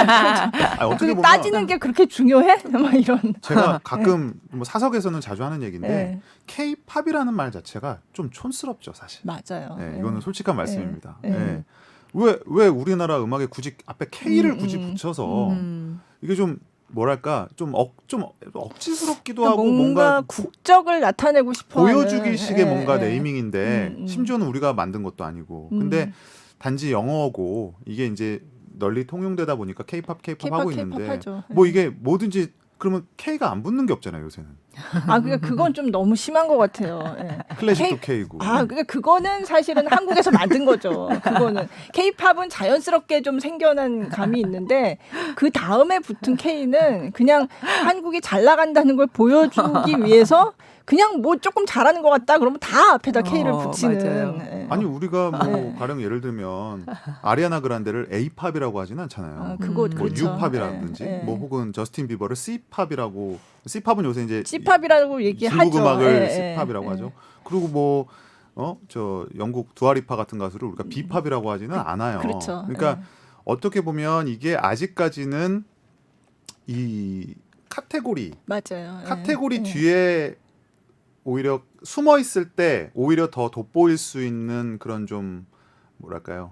어떻게 그게 보면 따지는 게 그렇게 중요해? 막 이런. 제가 가끔 뭐 사석에서는 자주 하는 얘기인데 네. K-팝이라는 말 자체가 좀 촌스럽죠, 사실. 맞아요. 네, 이거는 솔직한 말씀입니다. 네. 네. 왜 우리나라 음악에 굳이 앞에 K를 굳이 붙여서 이게 좀 뭐랄까 좀 억지스럽기도 하고 뭔가 국적을 나타내고 싶어 보여주기식의 하는, 뭔가 네이밍인데 심지어는 우리가 만든 것도 아니고 근데 단지 영어고 이게 이제 널리 통용되다 보니까 K-팝 하고 있는데 하죠. 뭐 이게 뭐든지 그러면 K가 안 붙는 게 없잖아요, 요새는. 아, 그러니까 그건 좀 너무 심한 것 같아요. 예. 클래식도 K고. 아, 그러니까 그거는 사실은 한국에서 만든 거죠. 그거는 K-팝은 자연스럽게 좀 생겨난 감이 있는데 그 다음에 붙은 K는 그냥 한국이 잘 나간다는 걸 보여주기 위해서 그냥 뭐 조금 잘하는 것 같다 그러면 다 앞에다 K를 붙이는. 예. 아니 우리가 뭐 네. 가령 예를 들면 아리아나 그란데를 A-팝이라고 하지는 않잖아요. 아, 그거 뭐 그렇죠. U-팝이라든지 예, 예. 뭐 혹은 저스틴 비버를 C-팝이라고 C-팝은 요새 이제 C-팝이라고 얘기하죠. 중국 음악을 예, 예. C-팝이라고 하죠. 그리고 뭐 저 영국 두아리파 같은 가수를 우리가 B-팝이라고 하지는 않아요. 그렇죠. 그러니까 예. 어떻게 보면 이게 아직까지는 이 카테고리 맞아요. 예. 카테고리 예. 뒤에 오히려 숨어 있을 때 오히려 더 돋보일 수 있는 그런 좀 뭐랄까요?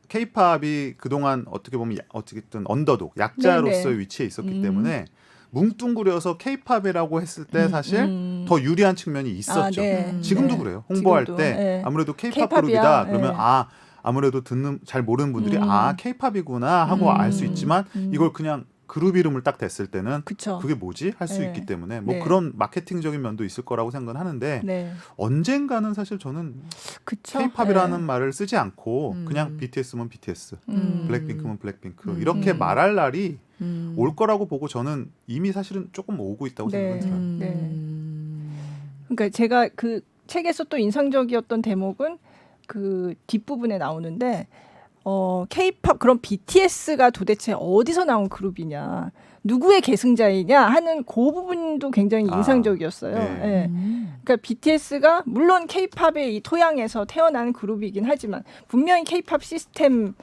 K-팝이 그동안 어떻게 보면 어쨌든 언더독 약자로서의 네네. 위치에 있었기 때문에 뭉뚱그려서 K-팝이라고 했을 때 사실 더 유리한 측면이 있었죠. 아, 네. 지금도 네. 그래요. 홍보할 지금도. 때 네. 아무래도 K-팝 K-팝이야. 그룹이다 그러면 네. 아무래도 잘 모르는 분들이 K-팝이구나 하고 알 수 있지만 이걸 그냥 그룹 이름을 딱 댔을 때는 그쵸. 그게 뭐지 할 수 네. 있기 때문에 뭐 네. 그런 마케팅적인 면도 있을 거라고 생각은 하는데 네. 언젠가는 사실 저는 그쵸. K-팝이라는 네. 말을 쓰지 않고 그냥 BTS면 BTS, 블랙핑크면 블랙핑크 이렇게 음. 말할 날이 올 거라고 보고 저는 이미 사실은 조금 오고 있다고 네. 생각해요. 네. 그러니까 제가 그 책에서 또 인상적이었던 대목은 그 뒷부분에 나오는데 K-팝 그럼 BTS가 도대체 어디서 나온 그룹이냐, 누구의 계승자이냐 하는 그 부분도 굉장히 인상적이었어요. 네. 예. 그러니까 BTS가 물론 K-팝의 이 토양에서 태어난 그룹이긴 하지만 분명히 K-팝 시스템으로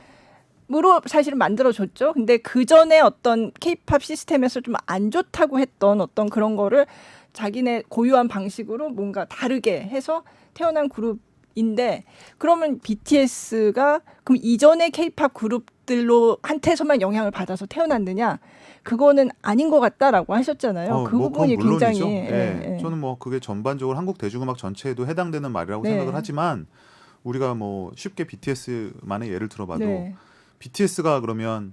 사실은 만들어졌죠. 근데 그 전에 어떤 K-팝 시스템에서 좀 안 좋다고 했던 어떤 그런 거를 자기네 고유한 방식으로 뭔가 다르게 해서 태어난 그룹인데, 그러면 BTS가 그럼 이전의 K-팝 그룹들로 한테서만 영향을 받아서 태어났느냐? 그거는 아닌 것 같다라고 하셨잖아요. 그 뭐 부분이 그건 물론이죠. 굉장히 예. 저는 뭐 그게 전반적으로 한국 대중음악 전체에도 해당되는 말이라고 네. 생각을 하지만 우리가 뭐 쉽게 BTS만의 예를 들어봐도 네. BTS가 그러면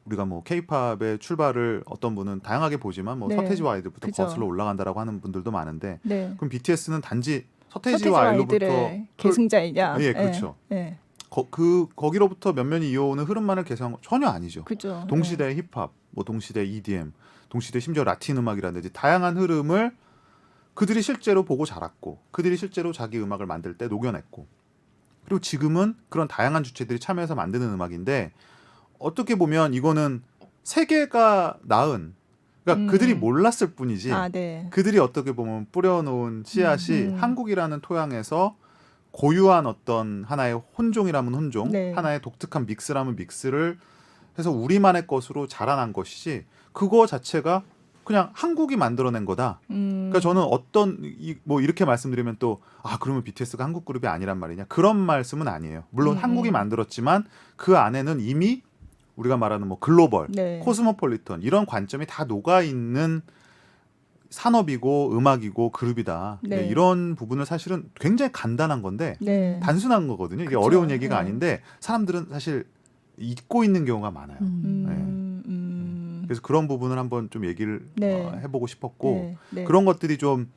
우리가 뭐 K-팝의 출발을 어떤 분은 다양하게 보지만 뭐 네. 서태지와 아이들부터 그죠. 거슬러 올라간다라고 하는 분들도 많은데 네. 그럼 BTS는 단지 서태지와 서태지와 아이들로부터 아이들의 계승자이냐? 예, 그렇죠. 예. 거기로부터 몇몇이 이어오는 흐름만을 계산한 건 전혀 아니죠. 그죠. 동시대 힙합, 뭐 동시대 EDM, 동시대 심지어 라틴 음악이라든지 다양한 흐름을 그들이 실제로 보고 자랐고 그들이 실제로 자기 음악을 만들 때 녹여냈고 그리고 지금은 그런 다양한 주체들이 참여해서 만드는 음악인데 어떻게 보면 이거는 세계가 낳은 그러니까 그들이 몰랐을 뿐이지 아, 네. 그들이 어떻게 보면 뿌려놓은 씨앗이 음. 한국이라는 토양에서 고유한 어떤 하나의 혼종이라면 혼종, 네. 하나의 독특한 믹스라면 믹스를 해서 우리만의 것으로 자라난 것이지 그거 자체가 그냥 한국이 만들어낸 거다. 그러니까 저는 어떤 뭐 이렇게 말씀드리면 또 그러면 BTS가 한국 그룹이 아니란 말이냐 그런 말씀은 아니에요. 물론 한국이 만들었지만 그 안에는 이미 우리가 말하는 뭐 글로벌, 네. 코스모폴리턴 이런 관점이 다 녹아 있는 산업이고 음악이고 그룹이다. 네. 이런 부분을 사실은 굉장히 간단한 건데 네. 단순한 거거든요. 이게 그쵸. 어려운 얘기가 네. 아닌데 사람들은 사실 잊고 있는 경우가 많아요. 그래서 그런 부분을 한번 좀 얘기를 네. 해보고 싶었고 네. 네. 그런 것들이 좀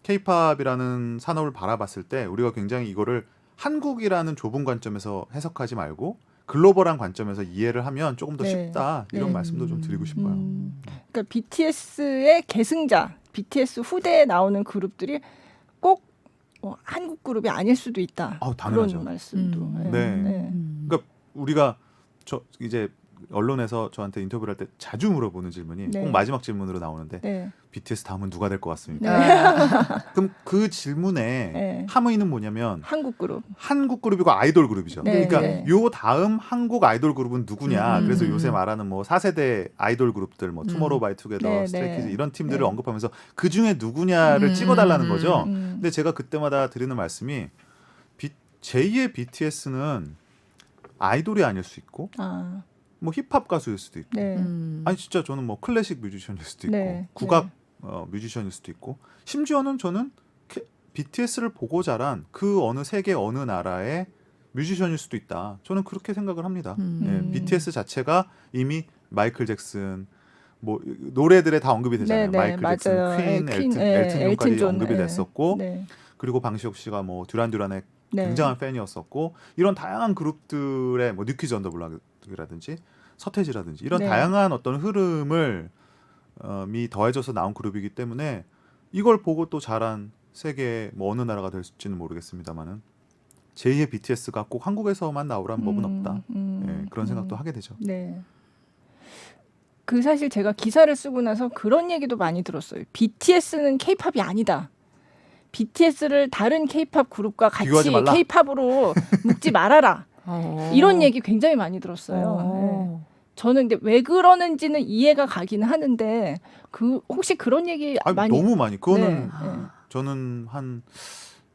K-팝이라는 산업을 바라봤을 때 우리가 굉장히 이거를 한국이라는 좁은 관점에서 해석하지 말고 글로벌한 관점에서 이해를 하면 조금 더 네. 쉽다 이런 네. 말씀도 좀 드리고 싶어요. 그러니까 BTS의 계승자, BTS 후대에 나오는 그룹들이 꼭 한국 그룹이 아닐 수도 있다. 당연하죠. 그런 말씀도. 네. 그러니까 우리가 이제 언론에서 저한테 인터뷰를 할 때 자주 물어보는 질문이 네. 꼭 마지막 질문으로 나오는데 네. BTS 다음은 누가 될 것 같습니까? 그럼 그 질문에 네. 함의는 뭐냐면 한국 그룹. 한국 그룹이고 아이돌 그룹이죠. 네, 그러니까 네. 요 다음 한국 아이돌 그룹은 누구냐. 그래서 요새 말하는 뭐 4세대 아이돌 그룹들 뭐 투모로우바이투게더, 네, 스트레이키즈 네. 이런 팀들을 네. 언급하면서 그 중에 누구냐를 찍어달라는 거죠. 음. 근데 제가 그때마다 드리는 말씀이 제2의 BTS는 아이돌이 아닐 수 있고 아, 뭐 힙합 가수일 수도 있고 네. 아니 진짜 저는 뭐 클래식 뮤지션일 수도 있고 네, 국악 뮤지션일 수도 있고 심지어는 저는 BTS를 보고 자란 그 어느 세계 어느 나라의 뮤지션일 수도 있다. 저는 그렇게 생각을 합니다. BTS 자체가 이미 마이클 잭슨 뭐 노래들에 다 언급이 되잖아요. 네, 네, 마이클 잭슨, 맞아요. 퀸, 네, 엘튼 존까지 존, 언급이 네. 됐었고 네. 그리고 방시혁 씨가 뭐 듀란듀란의 네. 굉장한 팬이었었고 이런 다양한 그룹들의 뭐 뉴키즈 언더 블락이라든지 서태지라든지 이런 네. 다양한 어떤 흐름을 미 더해져서 나온 그룹이기 때문에 이걸 보고 또 자란 세계 뭐 어느 나라가 될지는 모르겠습니다만은 제2의 BTS가 꼭 한국에서만 나오란 법은 없다. 예, 그런 생각도 하게 되죠. 네. 그 사실 제가 기사를 쓰고 나서 그런 얘기도 많이 들었어요. BTS는 K-팝이 아니다. BTS를 다른 K-팝 그룹과 같이 비교하지 말라. K-팝으로 묶지 말아라. 이런 얘기 굉장히 많이 들었어요. 네. 저는 근데 왜 그러는지는 이해가 가긴 하는데 혹시 그런 얘기 많이 너무 많이 그거는 네. 저는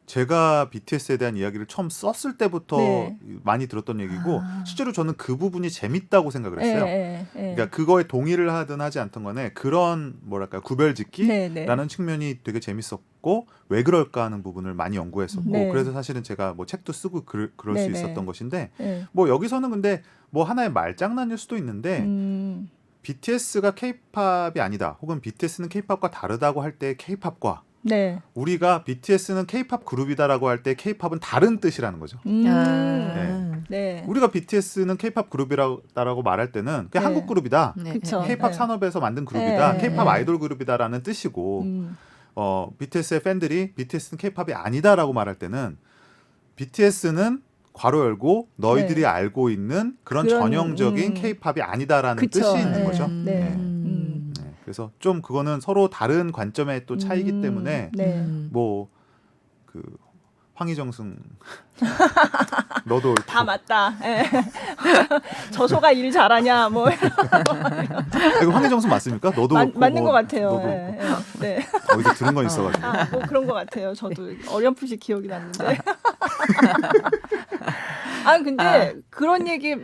제가 BTS에 대한 이야기를 처음 썼을 때부터 네. 많이 들었던 얘기고 실제로 저는 그 부분이 재밌다고 생각을 했어요. 그러니까 그거에 동의를 하든 하지 않던 간에 그런 뭐랄까 구별짓기라는 측면이 되게 재밌었고 왜 그럴까 하는 부분을 많이 연구했었고 네. 그래서 사실은 제가 뭐 책도 쓰고 그럴 수 있었던 것인데 네. 뭐 여기서는 근데 뭐 하나의 말장난일 수도 있는데 BTS가 K-팝이 아니다 혹은 BTS는 K-팝과 다르다고 할 때 K-팝과 네. 우리가 BTS는 K-팝 그룹이다라고 할 때 K-팝은 다른 뜻이라는 거죠. 네. 우리가 BTS는 K-팝 그룹이라고 말할 때는 그냥 네. 한국 그룹이다. 그쵸. K-팝 네. 산업에서 만든 그룹이다. 네. K-팝 네. 아이돌 그룹이다라는 뜻이고 BTS의 팬들이 BTS는 K-팝이 아니다라고 말할 때는 BTS는 괄호 열고 너희들이 네. 알고 있는 그런 그런, 전형적인 K-팝이 아니다라는 그쵸. 뜻이 있는 네. 거죠. 네. 네. 그래서 좀 그거는 서로 다른 관점의 또 차이기 때문에 뭐 그 황희정승 너도 다 맞다. 예. 저소가 일 잘하냐 뭐 이거 황희정승 맞습니까? 너도 맞는 것 같아요. 너도 예. 네. 어디서 들은 거 있어가지고. 뭐 그런 것 같아요. 저도 어렴풋이 기억이 났는데. 근데 그런 얘기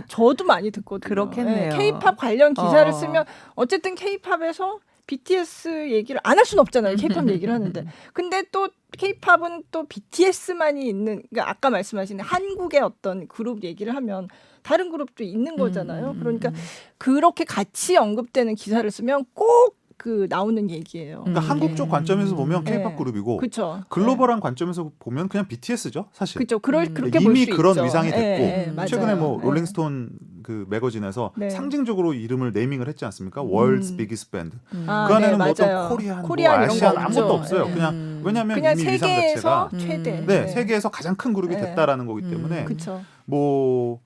저도 많이 듣거든요. 그렇겠네요. K-팝 관련 기사를 쓰면 어쨌든 K-팝에서 BTS 얘기를 안 할 수는 없잖아요. K-팝 얘기를 하는데. 근데 또 K-팝은 또 BTS만이 있는, 그러니까 아까 말씀하신 한국의 어떤 그룹 얘기를 하면 다른 그룹도 있는 거잖아요. 그러니까 그렇게 같이 언급되는 기사를 쓰면 꼭 그 나오는 얘기예요. 그러니까 한국 쪽 관점에서 보면 K-팝 네. 그룹이고 그렇죠. 글로벌한 관점에서 보면 그냥 BTS죠, 사실. 그렇죠. 그렇게 볼 이미 수 그런 있죠. 위상이 됐고 맞아요. 최근에 뭐 네. 롤링스톤 그 매거진에서 네. 상징적으로 이름을 네이밍을 했지 않습니까? 월드's biggest band. 아, 그 안에는 네, 뭐 어떤 맞아요. 코리안, 뭐 코리안 이런 아시안 거 아무것도 없죠. 없어요. 네. 그냥 왜냐하면 그냥 이미 위상 세계에서 자체가 최대. 네, 세계에서 가장 큰 그룹이 네. 됐다라는 거기 때문에 그렇죠. 뭐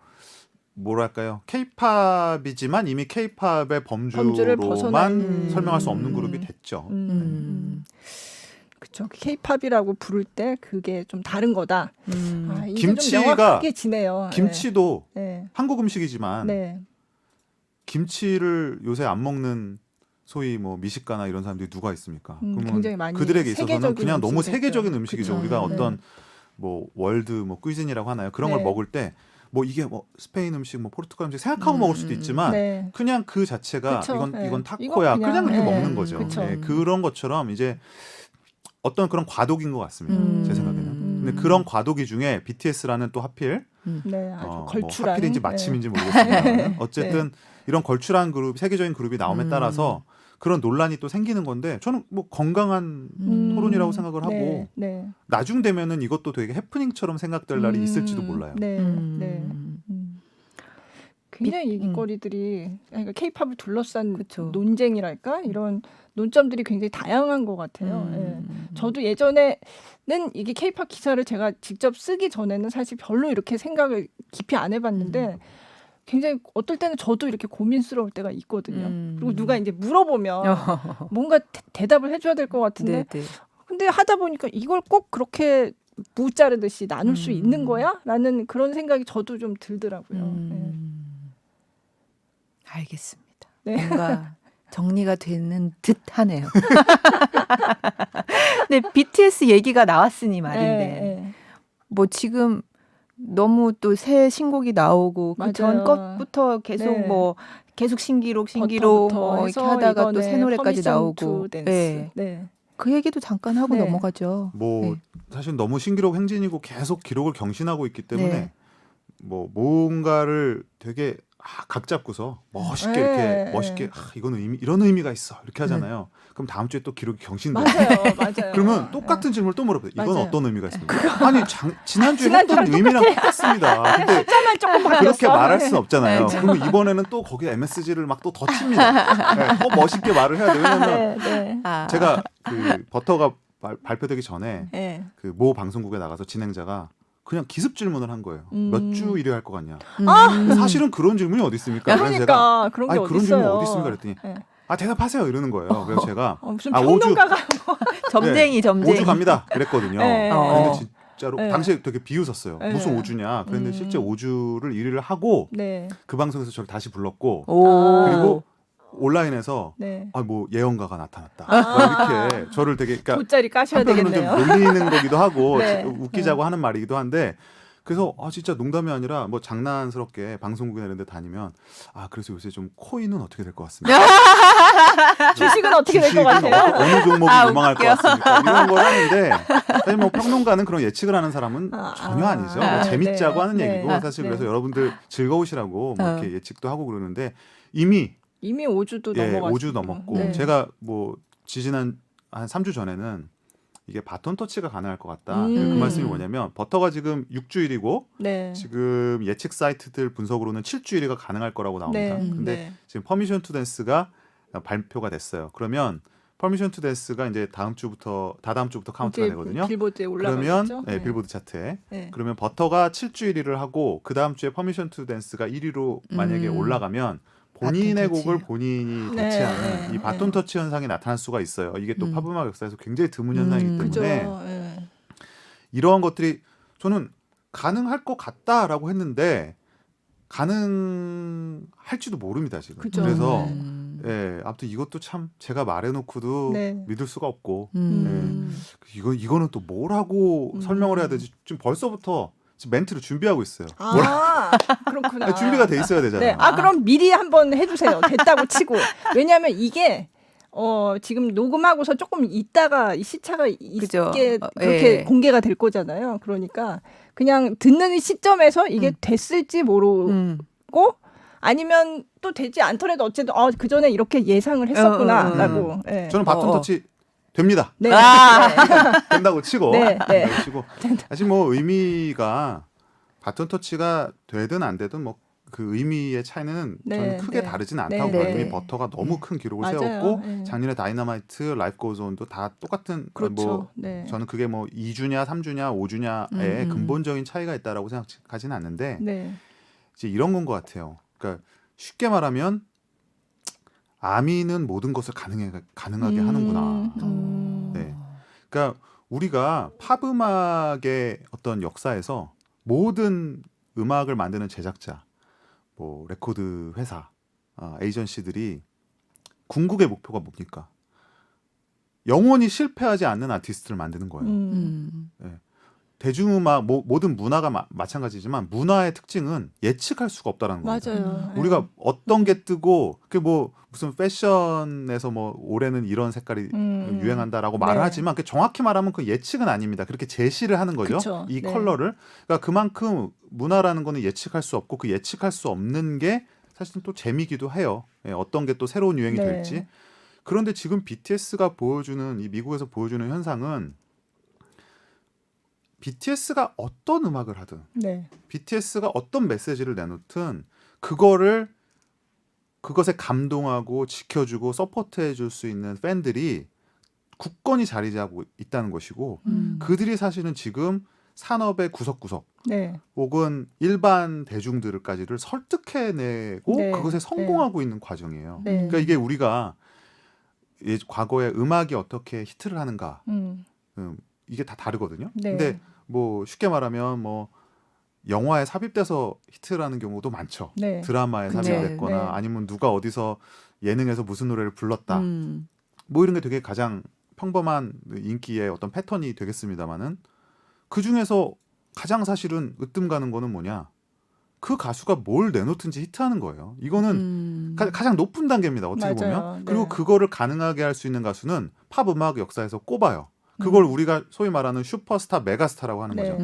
뭐랄까요? K-팝이지만 이미 K-팝의 범주를 벗어난 범주로만 설명할 수 없는 그룹이 됐죠. 그렇죠. K-팝이라고 부를 때 그게 좀 다른 거다. 아, 이게 김치가 좀 명확하게 지네요. 김치도 네. 한국 음식이지만 네. 김치를 요새 안 먹는 소위 뭐 미식가나 이런 사람들이 누가 있습니까? 그러면 굉장히 많이 그들에게 있어서는 세계적인 그냥 너무 음식이 세계적인 됐죠. 음식이죠. 그쵸. 우리가 네. 어떤 뭐 월드 뭐 퀴즈니라고 하나요? 그런 네. 걸 먹을 때 뭐 이게 뭐 스페인 음식, 뭐 포르투갈 음식 생각하고 먹을 수도 있지만 네. 그냥 그 자체가 그쵸. 이건 네. 이건 타코야. 이거 그냥 그렇게 네. 먹는 거죠. 그쵸. 네, 그런 것처럼 이제 어떤 그런 과도기인 것 같습니다. 제 생각에는. 근데 그런 과도기 중에 BTS라는 또 하필 네, 아주 뭐 걸출한. 하필인지 네. 마침인지 모르겠습니다. 어쨌든 이런 걸출한 그룹, 세계적인 그룹이 나옴에 따라서 그런 논란이 또 생기는 건데 저는 뭐 건강한 토론이라고 생각을 하고 네. 네. 나중 되면은 이것도 되게 해프닝처럼 생각될 날이 있을지도 몰라요. 네. 네. 굉장히 얘기거리들이 그러니까 K-팝을 둘러싼 그쵸. 논쟁이랄까 이런 논점들이 굉장히 다양한 것 같아요. 예. 저도 예전에는 이게 K-팝 기사를 제가 직접 쓰기 전에는 사실 별로 이렇게 생각을 깊이 안 해봤는데 굉장히 어떨 때는 저도 이렇게 고민스러울 때가 있거든요. 그리고 누가 이제 물어보면 뭔가 대답을 해줘야 될 것 같은데 네, 네. 근데 하다 보니까 이걸 꼭 그렇게 무 자르듯이 나눌 수 있는 거야? 라는 그런 생각이 저도 좀 들더라고요. 예. 알겠습니다. 네. 뭔가 정리가 되는 듯하네요. 근데 BTS 얘기가 나왔으니 말인데 예. 뭐 지금 너무 또 새 신곡이 나오고 그 전 맞아요. 것부터 계속 네. 뭐 계속 신기록 버터부터 뭐 이렇게 해서 하다가 또 이번에 새 노래까지 Permission 나오고 to Dance. 네. 네. 그 얘기도 잠깐 하고 네. 넘어가죠. 뭐 네. 사실 너무 신기록 행진이고 계속 기록을 경신하고 있기 때문에 네. 뭐 뭔가를 되게 각 잡고서 멋있게 네. 이렇게 멋있게 이거는 이런 의미가 있어 이렇게 하잖아요. 그럼 다음 주에 또 기록이 경신돼요. 맞아요. 그러면 똑같은 질문을 또 물어봐요. 이건 맞아요. 어떤 의미가 있습니까? 아니 지난주에 지난주랑 했던 의미랑 똑같습니다. 근데 숫자만 조금 바뀌었어. 그렇게 말할 수는 없잖아요. 네. 그러면 이번에는 또 거기에 MSG를 막 또 더 칩니다. 네, 더 멋있게 말을 해야 돼요. 왜냐면 네. 아. 제가 그 버터가 발표되기 전에 네. 그 모 방송국에 나가서 진행자가 그냥 기습 질문을 한 거예요. 몇 주 1위 할 것 같냐? 근데 사실은 그런 질문이 어디 있습니까? 그래서 제가 그러니까 그런 게 아니 어디 그런 질문 있어요. 어디 있습니까? 그랬더니 네. 대답하세요 이러는 거예요. 그래서 제가 무슨 5주 평론가가 점쟁이. 5주 갑니다. 그랬거든요. 네. 근데 진짜로 네. 당시에 되게 비웃었어요. 네. 무슨 5주냐? 그런데 실제 5주를 1위를 하고 네. 그 방송에서 저를 다시 불렀고 오. 그리고 온라인에서 네. 뭐 예언가가 나타났다. 막 이렇게 저를 되게 그러니까 돗자리 까셔야 한편으로는 되겠네요. 좀 놀리는 거기도 하고 네. 웃기자고 하는 말이기도 한데 그래서 진짜 농담이 아니라 뭐 장난스럽게 방송국이나 이런 데 다니면 그래서 요새 좀 코인은 어떻게 될 것 같습니까? 주식은 어떻게 될 것 주식은 같아요? 어느 종목이 유망할 것 웃겨. 같습니까? 이런 걸 하는데 사실 뭐 평론가는 그런 예측을 하는 사람은 전혀 아니죠. 뭐 재밌자고 네. 하는 네. 얘기고 사실 그래서 여러분들 즐거우시라고 뭐 이렇게 예측도 하고 그러는데 이미 5주도 넘어갔어요. 5주 넘었고 네. 제가 뭐 지지난 한 3주 전에는 이게 바톤 터치가 가능할 것 같다. 그 말씀이 뭐냐면 버터가 지금 6주일이고 네. 지금 예측 사이트들 분석으로는 7주일이가 가능할 거라고 나옵니다. 네. 근데 네. 지금 퍼미션 투 댄스가 발표가 됐어요. 그러면 퍼미션 투 댄스가 이제 다다음 주부터 카운트가 이제 되거든요. 빌보드에 올라가죠. 그러면 빌보드 차트에 네. 그러면 버터가 7주 1위를 하고 그 다음 주에 퍼미션 투 댄스가 1위로 만약에 올라가면 본인의 바톤 곡을 터치. 본인이 네, 터치하는 이 바톤 터치 현상이 나타날 수가 있어요. 이게 또 팝음악 역사에서 굉장히 드문 현상이기 그죠. 때문에 네. 이러한 것들이 저는 가능할 것 같다라고 했는데 가능할지도 모릅니다 지금. 그죠. 그래서 아무튼 이것도 참 제가 말해놓고도 네. 믿을 수가 없고 음. 이거는 또 뭐라고 설명을 해야 되지? 지금 벌써부터 지금 멘트를 준비하고 있어요. 그렇구나. 준비가 돼 있어야 되잖아요. 네. 그럼 미리 한번 해주세요. 됐다고 치고. 왜냐하면 이게 지금 녹음하고서 조금 있다가 이 시차가 그죠. 있게 그렇게 예. 공개가 될 거잖아요. 그러니까 그냥 듣는 시점에서 이게 됐을지 모르고 음. 아니면 또 되지 않더라도 어쨌든 그 전에 이렇게 예상을 했었구나라고. 예. 저는 바톤 터치 됩니다. 네. 된다고 치고 네, 네. 된다고 치고 사실 뭐 의미가 바톤 터치가 되든 안 되든 뭐 그 의미의 차이는 네, 저는 크게 네. 다르진 않다고 네, 봐요. 네. 이미 버터가 너무 큰 기록을 맞아요. 세웠고 네. 작년에 다이너마이트, 라이프 고즈 온도 다 똑같은 그렇죠. 뭐 네. 저는 그게 뭐 2주냐 3주냐 5주냐의 음. 근본적인 차이가 있다라고 생각하지는 않는데 네. 이제 이런 건 것 같아요. 그러니까 쉽게 말하면 아미는 모든 것을 가능하게 하는구나. 네. 그러니까 우리가 팝 음악의 어떤 역사에서 모든 음악을 만드는 제작자, 뭐 레코드 회사, 에이전시들이 궁극의 목표가 뭡니까? 영원히 실패하지 않는 아티스트를 만드는 거예요. 대중음악 모든 문화가 마찬가지지만 문화의 특징은 예측할 수가 없다라는 겁니다. 맞아요. 우리가 어떤 게 뜨고 그게 뭐 무슨 패션에서 뭐 올해는 이런 색깔이 유행한다라고 말을 네. 하지만 그 정확히 말하면 그 예측은 아닙니다. 그렇게 제시를 하는 거죠. 그쵸. 이 네. 컬러를. 그러니까 그만큼 문화라는 거는 예측할 수 없고 그 예측할 수 없는 게 사실은 또 재미기도 해요. 예, 어떤 게 또 새로운 유행이 네. 될지. 그런데 지금 BTS가 보여주는 이 미국에서 보여주는 현상은 BTS가 어떤 음악을 하든 네. BTS가 어떤 메시지를 내놓든 그것에 감동하고 지켜주고 서포트해줄 수 있는 팬들이 굳건히 자리 잡고 있다는 것이고 그들이 사실은 지금 산업의 구석구석 네. 혹은 일반 대중들까지를 설득해내고 네. 그것에 성공하고 있는 과정이에요. 네. 그러니까 이게 우리가 과거에 음악이 어떻게 히트를 하는가 이게 다 다르거든요. 네. 근데 뭐 쉽게 말하면 뭐 영화에 삽입돼서 히트라는 경우도 많죠. 네. 드라마에 그쵸. 삽입됐거나 네. 아니면 누가 어디서 예능에서 무슨 노래를 불렀다. 뭐 이런 게 되게 가장 평범한 인기의 어떤 패턴이 되겠습니다만은 그 중에서 가장 사실은 으뜸 가는 거는 뭐냐? 그 가수가 뭘 내놓든지 히트하는 거예요. 이거는 가장 높은 단계입니다. 어떻게 맞아요. 보면. 네. 그리고 그거를 가능하게 할 수 있는 가수는 팝 음악 역사에서 꼽아요. 그걸 우리가 소위 말하는 슈퍼스타, 메가스타라고 하는 네. 거죠.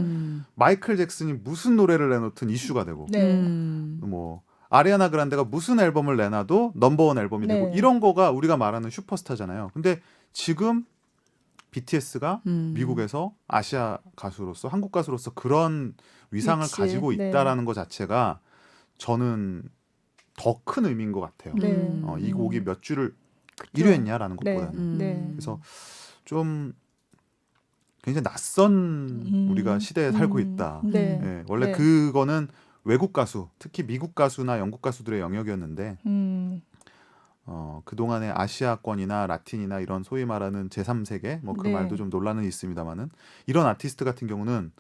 마이클 잭슨이 무슨 노래를 내놓든 이슈가 되고, 네. 뭐 아리아나 그란데가 무슨 앨범을 내놔도 넘버원 앨범이 되고 네. 이런 거가 우리가 말하는 슈퍼스타잖아요. 근데 지금 BTS가 미국에서 아시아 가수로서 한국 가수로서 그런 위상을 위치, 가지고 네. 있다라는 것 자체가 저는 더 큰 의미인 것 같아요. 네. 이 곡이 몇 주를 그쵸. 1위했냐라는 네. 것보다는. 네. 그래서 좀 굉장히 낯선 우리가 시대에 살고 있다. 네. 예, 원래 네. 그거는 외국 가수, 특히 미국 가수나 영국 가수들의 영역이었는데 그동안의 아시아권이나 라틴이나 이런 소위 말하는 제3세계 뭐 그 네. 말도 좀 논란은 있습니다만은 이런 아티스트 같은 경우는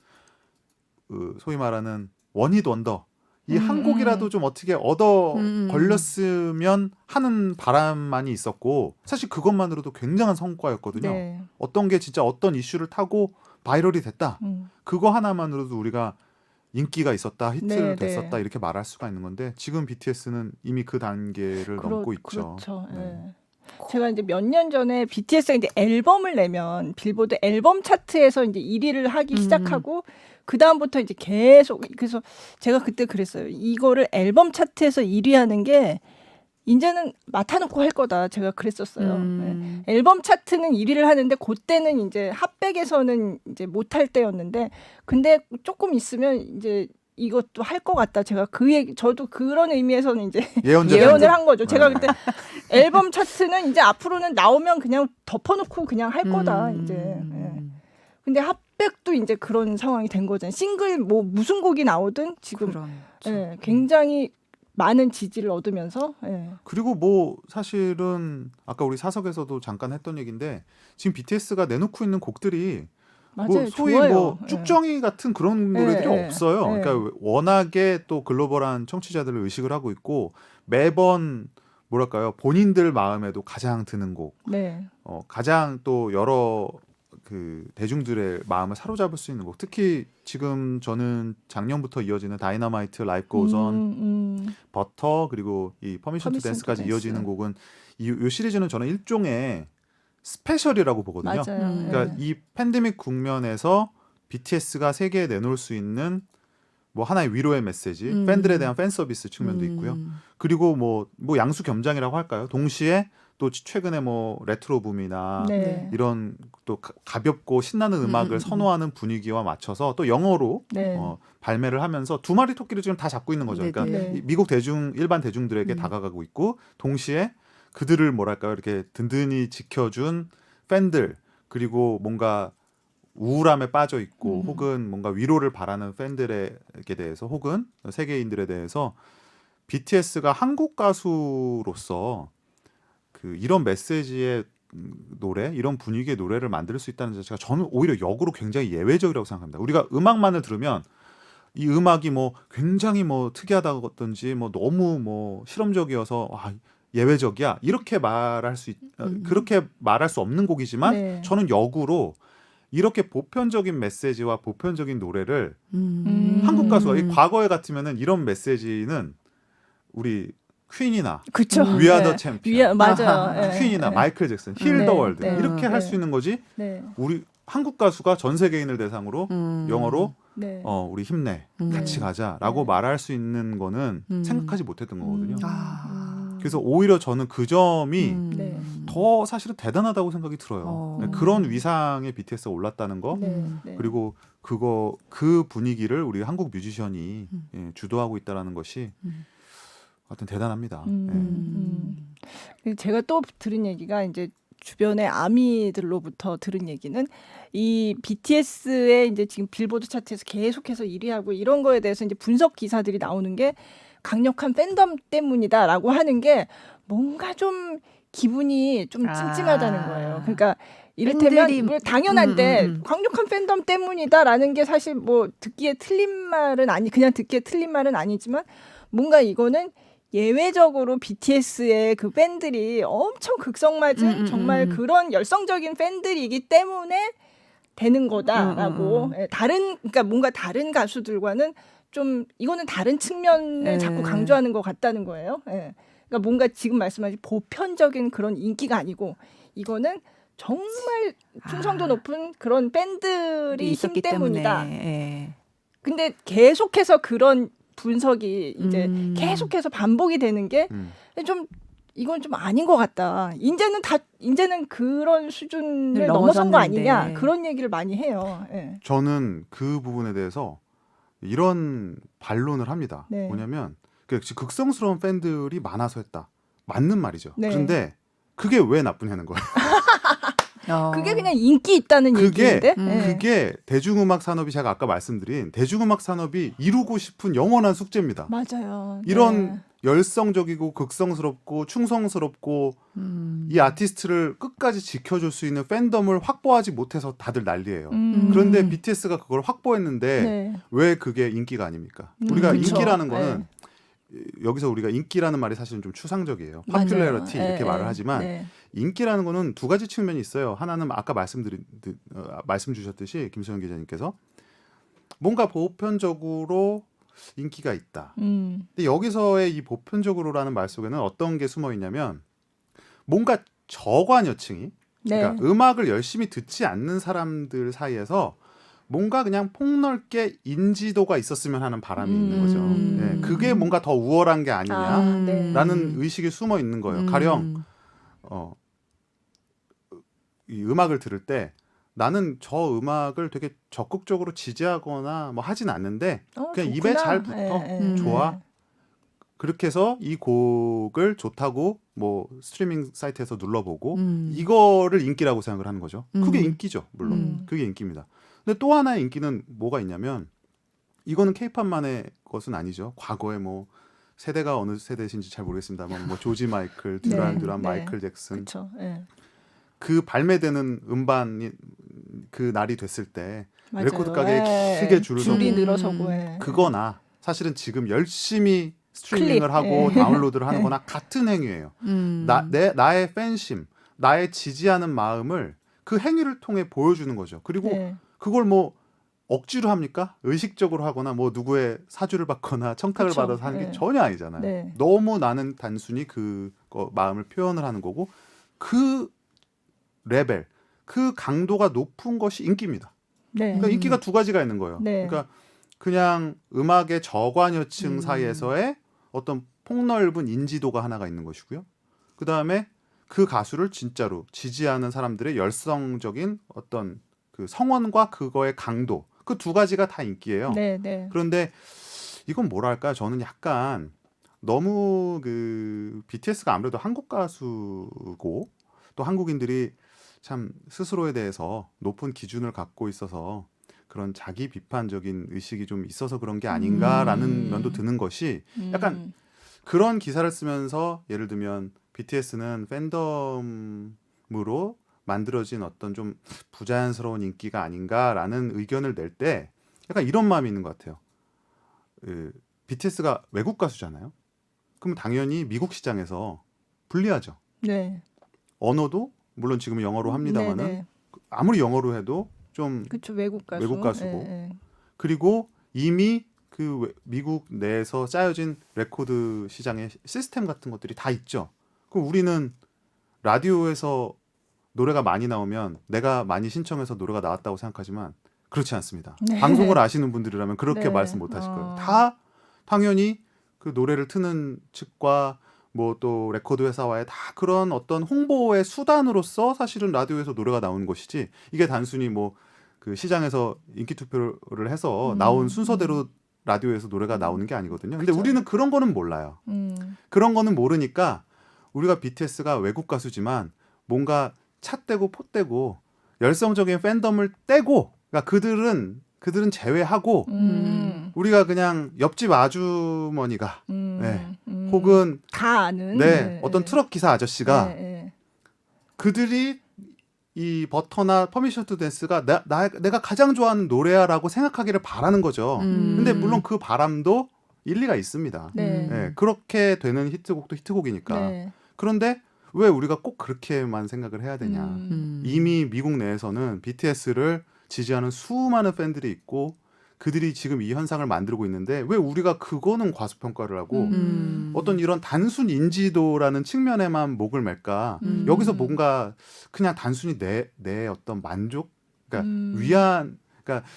소위 말하는 원히트 원더 이 한 곡이라도 좀 어떻게 얻어 걸렸으면 하는 바람만이 있었고 사실 그것만으로도 굉장한 성과였거든요. 네. 어떤 게 진짜 어떤 이슈를 타고 바이럴이 됐다. 그거 하나만으로도 우리가 인기가 있었다, 히트를 네, 됐었다 네. 이렇게 말할 수가 있는 건데 지금 BTS는 이미 그 단계를 넘고 있죠. 그렇죠. 네. 네. 제가 이제 몇 년 전에 BTS가 이제 앨범을 내면 빌보드 앨범 차트에서 이제 1위를 하기 시작하고 그 다음부터 이제 계속 그래서 제가 그때 그랬어요. 이거를 앨범 차트에서 1위 하는 게 이제는 맡아놓고 할 거다. 제가 그랬었어요. 네. 앨범 차트는 1위를 하는데 그때는 이제 핫백에서는 이제 못할 때였는데 근데 조금 있으면 이제 이것도 할 것 같다. 제가 그 얘기 저도 그런 의미에서는 이제 예언을 한 거죠. 제가 그때 앨범 차트는 이제 앞으로는 나오면 그냥 덮어놓고 그냥 할 거다. 이제. 네. 근데 핫백도 이제 그런 상황이 된 거잖아요. 싱글 뭐 무슨 곡이 나오든 지금 예, 굉장히 많은 지지를 얻으면서 예. 그리고 뭐 사실은 아까 우리 사석에서도 잠깐 했던 얘기인데 지금 BTS가 내놓고 있는 곡들이 맞아요. 뭐 소위 좋아요. 뭐 예. 쭉정이 같은 그런 노래들이 예, 없어요. 예. 그러니까 워낙에 또 글로벌한 청취자들을 의식을 하고 있고 매번 뭐랄까요 본인들 마음에도 가장 드는 곡, 네. 가장 또 여러 그 대중들의 마음을 사로잡을 수 있는 곡. 특히 지금 저는 작년부터 이어지는 다이너마이트, 라이프 고즈 온, 버터 그리고 이 퍼미션 투 Permission to 댄스까지 Dance. 이어지는 곡은 이 시리즈는 저는 일종의 스페셜이라고 보거든요. 맞아요. 그러니까 이 팬데믹 국면에서 BTS가 세계에 내놓을 수 있는 뭐 하나의 위로의 메시지, 팬들에 대한 팬 서비스 측면도 있고요. 그리고 뭐 양수 겸장이라고 할까요? 동시에 또 최근에 뭐 레트로 붐이나 네. 이런 또 가볍고 신나는 음악을 선호하는 분위기와 맞춰서 또 영어로 네. 발매를 하면서 두 마리 토끼를 지금 다 잡고 있는 거죠. 네네. 그러니까 네. 이 미국 일반 대중들에게 다가가고 있고 동시에 그들을 뭐랄까요 이렇게 든든히 지켜준 팬들 그리고 뭔가 우울함에 빠져 있고 혹은 뭔가 위로를 바라는 팬들에게 대해서 혹은 세계인들에 대해서 BTS가 한국 가수로서 그 이런 메시지의 노래, 이런 분위기의 노래를 만들 수 있다는 자체가 저는 오히려 역으로 굉장히 예외적이라고 생각합니다. 우리가 음악만을 들으면 이 음악이 뭐 굉장히 뭐 특이하다든지 뭐 너무 뭐 실험적이어서 예외적이야 이렇게 말할 수 그렇게 말할 수 없는 곡이지만 네. 저는 역으로 이렇게 보편적인 메시지와 보편적인 노래를 한국 가수가 이 과거에 같으면은 이런 메시지는 우리 퀸이나 그쵸. We Are the Champion, 맞아요. 네. 퀸이나 네. 마이클 잭슨, 힐 네. 더 월드 네. 이렇게 네. 할 수 있는 거지. 네. 우리 한국 가수가 전 세계인을 대상으로 영어로 네. 우리 힘내, 같이 가자라고 네. 말할 수 있는 거는 생각하지 못했던 거거든요. 그래서 오히려 저는 그 점이 네. 더 사실은 대단하다고 생각이 들어요. 네, 그런 위상에 BTS가 올랐다는 거. 네. 네. 그리고 그 분위기를 우리 한국 뮤지션이 주도하고 있다는 것이 하여튼 대단합니다. 제가 또 들은 얘기가 이제 주변의 아미들로부터 들은 얘기는 이 BTS의 이제 지금 빌보드 차트에서 계속해서 1위하고 이런 거에 대해서 이제 분석 기사들이 나오는 게 강력한 팬덤 때문이다라고 하는 게 뭔가 좀 기분이 좀 찜찜하다는 거예요. 그러니까 이를테면 팬들이- 뭐 당연한데 강력한 팬덤 때문이다라는 게 사실 뭐 듣기에 틀린 말은 그냥 듣기에 틀린 말은 아니지만 뭔가 이거는 예외적으로 BTS의 그 팬들이 엄청 극성맞은 정말 그런 열성적인 팬들이기 때문에 되는 거다라고 그러니까 뭔가 다른 가수들과는 좀 이거는 다른 측면을 자꾸 강조하는 것 같다는 거예요. 예. 그러니까 뭔가 지금 말씀하신 보편적인 그런 인기가 아니고 이거는 정말 충성도 높은 그런 팬들이 힘 있었기 때문이다. 때문에. 예. 근데 계속해서 그런 분석이 이제 계속해서 반복이 되는 게 좀 이건 좀 아닌 것 같다. 이제는 그런 수준을 넘어선 거 넘어섰는데. 아니냐 그런 얘기를 많이 해요. 예. 저는 그 부분에 대해서 이런 반론을 합니다. 네. 뭐냐면 극성스러운 팬들이 많아서 했다. 맞는 말이죠. 네. 그런데 그게 왜 나쁘냐는 거예요. 그게 그냥 인기 있다는 얘기인데. 예. 그게 대중음악 산업이 제가 아까 말씀드린 대중음악 산업이 이루고 싶은 영원한 숙제입니다. 맞아요. 이런 네. 열성적이고 극성스럽고 충성스럽고 이 아티스트를 끝까지 지켜줄 수 있는 팬덤을 확보하지 못해서 다들 난리예요. 그런데 BTS가 그걸 확보했는데 네. 왜 그게 인기가 아닙니까? 우리가 그쵸. 인기라는 거는 여기서 우리가 인기라는 말이 사실은 좀 추상적이에요. popularity 맞아요. 이렇게 말을 하지만 네. 인기라는 거는 두 가지 측면이 있어요. 하나는 아까 말씀 주셨듯이 김소영 기자님께서 뭔가 보편적으로 인기가 있다. 근데 여기서의 이 보편적으로라는 말 속에는 어떤 게 숨어 있냐면 뭔가 저관여층이 네. 그러니까 음악을 열심히 듣지 않는 사람들 사이에서 뭔가 그냥 폭넓게 인지도가 있었으면 하는 바람이 있는 거죠. 예, 그게 뭔가 더 우월한 게 아니냐라는 의식이 숨어 있는 거예요. 가령 이 음악을 들을 때 나는 저 음악을 되게 적극적으로 지지하거나 뭐 하진 않는데 그냥 입에 좋구나. 잘 붙어. 좋아. 그렇게 해서 이 곡을 좋다고 뭐 스트리밍 사이트에서 눌러보고 이거를 인기라고 생각을 하는 거죠. 그게 인기죠. 물론 그게 인기입니다. 근데 또 하나의 인기는 뭐가 있냐면 이거는 케이팝만의 것은 아니죠. 과거에 뭐 세대가 어느 세대신지 잘 모르겠습니다만 뭐 조지 마이클, 듀란, 마이클 잭슨 그쵸. 네. 그 발매되는 음반이 그 날이 됐을 때 맞아요. 레코드 가게에 길게 줄을 줄이 서고 늘어서고 그거나 사실은 지금 열심히 스트리밍을 클립, 하고 다운로드를 하는 거나 같은 행위예요. 나의 팬심, 나의 지지하는 마음을 그 행위를 통해 보여주는 거죠. 그리고 네. 그걸 뭐 억지로 합니까? 의식적으로 하거나 뭐 누구의 사주를 받거나 청탁을 그쵸. 받아서 하는 게 네. 전혀 아니잖아요. 네. 너무 나는 단순히 그 마음을 표현을 하는 거고 그 레벨, 그 강도가 높은 것이 인기입니다. 네. 그러니까 인기가 두 가지가 있는 거예요. 네. 그러니까 그냥 음악의 저관여층 사이에서의 어떤 폭넓은 인지도가 하나가 있는 것이고요. 그 다음에 그 가수를 진짜로 지지하는 사람들의 열성적인 어떤 그 성원과 그거의 강도, 그 두 가지가 다 인기예요. 네. 네. 그런데 이건 뭐랄까, 저는 약간 너무 그 BTS가 아무래도 한국 가수고 또 한국인들이 참 스스로에 대해서 높은 기준을 갖고 있어서 그런 자기 비판적인 의식이 좀 있어서 그런 게 아닌가라는 면도 드는 것이 약간 그런 기사를 쓰면서 예를 들면 BTS는 팬덤으로 만들어진 어떤 좀 부자연스러운 인기가 아닌가라는 의견을 낼 때 약간 이런 마음이 있는 것 같아요. BTS가 외국 가수잖아요. 그럼 당연히 미국 시장에서 불리하죠. 네. 언어도 물론 지금 영어로 합니다만은 네. 아무리 영어로 해도 좀 그렇죠. 외국 가수. 외국 가수고. 네. 그리고 이미 그 미국 내에서 짜여진 레코드 시장의 시스템 같은 것들이 다 있죠. 그럼 우리는 라디오에서 노래가 많이 나오면 내가 많이 신청해서 노래가 나왔다고 생각하지만 그렇지 않습니다. 네. 방송을 아시는 분들이라면 그렇게 네. 말씀 못 하실 거예요. 다 당연히 그 노래를 트는 측과 뭐 또 레코드 회사와의 다 그런 어떤 홍보의 수단으로서 사실은 라디오에서 노래가 나오는 것이지 이게 단순히 뭐 그 시장에서 인기 투표를 해서 나온 순서대로 라디오에서 노래가 나오는 게 아니거든요. 근데 그쵸. 우리는 그런 거는 몰라요. 그런 거는 모르니까 우리가 BTS가 외국 가수지만 뭔가 찻대고 pot대고 열성적인 팬덤을 떼고 그러니까 그들은 제외하고 우리가 그냥 옆집 아주머니가 혹은 다 아는 네, 어떤 트럭 기사 아저씨가 네. 그들이 이 버터나 퍼미션 투 댄스가 내가 가장 좋아하는 노래야라고 생각하기를 바라는 거죠. 근데 물론 그 바람도 일리가 있습니다. 네. 네, 그렇게 되는 히트곡도 히트곡이니까. 네. 그런데 왜 우리가 꼭 그렇게만 생각을 해야 되냐. 이미 미국 내에서는 BTS를 지지하는 수많은 팬들이 있고 그들이 지금 이 현상을 만들고 있는데 왜 우리가 그거는 과소평가를 하고 어떤 이런 단순 인지도라는 측면에만 목을 맬까? 여기서 뭔가 그냥 단순히 내 어떤 만족, 그러니까 그러니까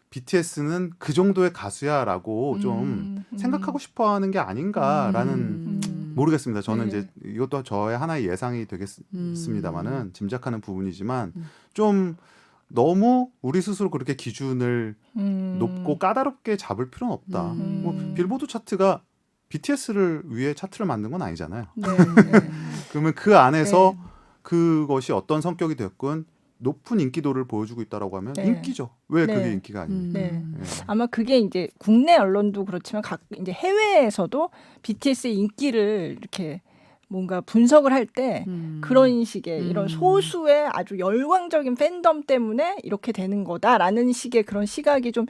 BTS는 그 정도의 가수야라고 좀 생각하고 싶어하는 게 아닌가라는 모르겠습니다. 저는 네. 이제 이것도 저의 하나의 예상이 되겠습니다만은 짐작하는 부분이지만 좀 너무 우리 스스로 그렇게 기준을 높고 까다롭게 잡을 필요는 없다. 뭐 빌보드 차트가 BTS를 위해 차트를 만든 건 아니잖아요. 네. 그러면 그 안에서 네. 그것이 어떤 성격이 됐건 높은 인기도를 보여주고 있다라고 하면 네. 인기죠. 왜 네. 그게 인기가 아닙니까? 네. 예. 아마 그게 이제 국내 언론도 그렇지만 이제 해외에서도 BTS의 인기를 이렇게 뭔가 분석을 할 때 그런 식의 이런 소수의 아주 열광적인 팬덤 때문에 이렇게 되는 거다라는 식의 그런 시각이 좀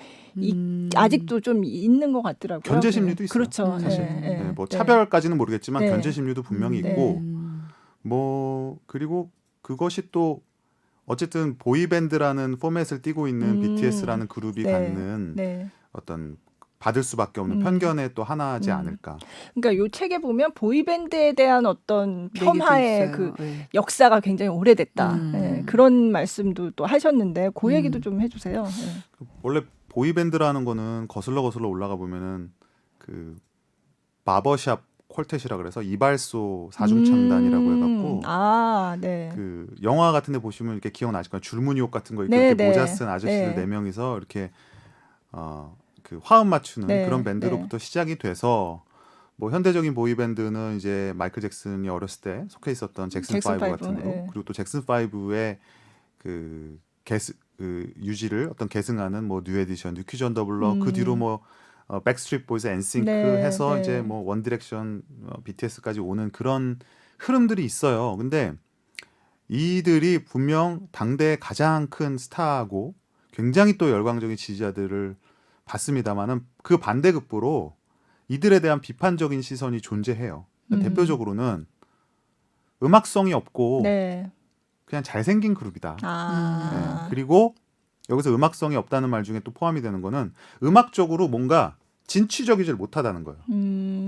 아직도 좀 있는 것 같더라고요. 견제 심리도 있어요. 그렇죠. 사실. 네, 뭐 네. 차별까지는 모르겠지만 네. 견제 심리도 분명히 네. 있고 뭐 그리고 그것이 또 어쨌든 보이밴드라는 포맷을 띠고 있는 BTS라는 그룹이 네. 갖는 네. 어떤 받을 수밖에 없는 편견의 또 하나지 않을까. 그러니까 요 책에 보면 보이밴드에 대한 어떤 폄하의 그 네. 역사가 굉장히 오래됐다. 네, 그런 말씀도 또 하셨는데 그 얘기도 좀 해주세요. 네. 원래 보이밴드라는 거는 거슬러 올라가 보면은 그 바버샵 퀄텟이라 그래서 이발소 사중창단이라고 해갖고 네. 그 영화 같은데 보시면 이렇게 기억나실 거예요. 줄무늬 옷 같은 거 입고 네, 이렇게 네. 모자 쓴 아저씨들 네. 4명이서 이렇게 그 화음 맞추는 네, 그런 밴드로부터 시작이 돼서 뭐 현대적인 보이밴드는 이제 마이클 잭슨이 어렸을 때 속해 있었던 잭슨 5 같은 그룹 네. 그리고 또 잭슨 5의 그 유지를 어떤 계승하는 뭐 뉴 에디션, 뉴 퀴즈 온 더 블럭 그 뒤로 뭐 백스트리트 보이즈, 엔싱크 네, 해서 네. 이제 뭐 원디렉션, BTS까지 오는 그런 흐름들이 있어요. 근데 이들이 분명 당대의 가장 큰 스타고 굉장히 또 열광적인 지지자들을 받습니다만은 그 반대급부로 이들에 대한 비판적인 시선이 존재해요. 대표적으로는 음악성이 없고 네. 그냥 잘생긴 그룹이다. 아. 네. 그리고 여기서 음악성이 없다는 말 중에 또 포함이 되는 거는 음악적으로 뭔가 진취적이질 못하다는 거예요.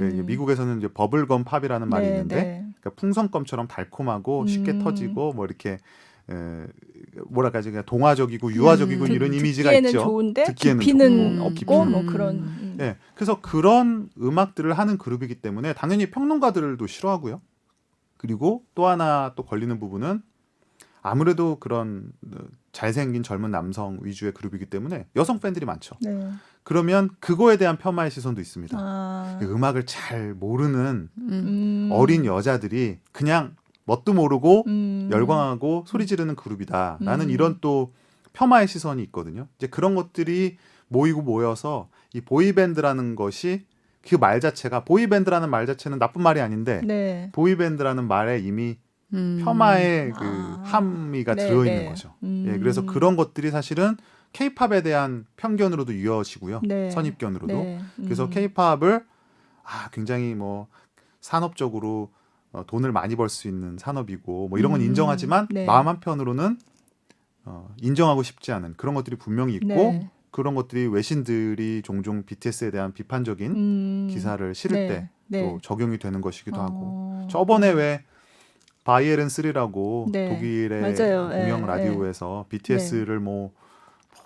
예, 미국에서는 이제 버블검 팝이라는 말이 네, 있는데 네. 그러니까 풍선껌처럼 달콤하고 쉽게 터지고 뭐 이렇게 뭐랄까 그냥 동화적이고 유화적이고 이런 이미지가 듣기에는 있죠. 좋은데 듣기에는 깊이는 좋고, 없고 깊이는 뭐 없고. 그런. 예, 그래서 그런 음악들을 하는 그룹이기 때문에 당연히 평론가들도 싫어하고요. 그리고 또 하나 또 걸리는 부분은 아무래도 그런 잘생긴 젊은 남성 위주의 그룹이기 때문에 여성 팬들이 많죠. 네. 그러면 그거에 대한 폄하의 시선도 있습니다. 아. 음악을 잘 모르는 음. 어린 여자들이 그냥 뭣도 모르고 음. 열광하고 소리 지르는 그룹이다라는 음. 이런 또 폄하의 시선이 있거든요. 이제 그런 것들이 모여서 이 보이밴드라는 것이 그 말 자체가 보이밴드라는 말 자체는 나쁜 말이 아닌데 네. 보이밴드라는 말에 이미 폄하의 그 아. 함의가 네, 들어있는 네. 거죠. 예, 그래서 그런 것들이 사실은 케이팝에 대한 편견으로도 이어지고요. 네. 선입견으로도. 네. 그래서 케이팝을 굉장히 뭐 산업적으로 돈을 많이 벌 수 있는 산업이고 뭐 이런 건 인정하지만 네. 마음 한편으로는 인정하고 싶지 않은 그런 것들이 분명히 있고 네. 그런 것들이 외신들이 종종 BTS에 대한 비판적인 기사를 실을 때 또 적용이 되는 것이기도 하고 저번에 왜 바이에른 3라고 네. 독일의 맞아요. 공영 예, 라디오에서 BTS를 뭐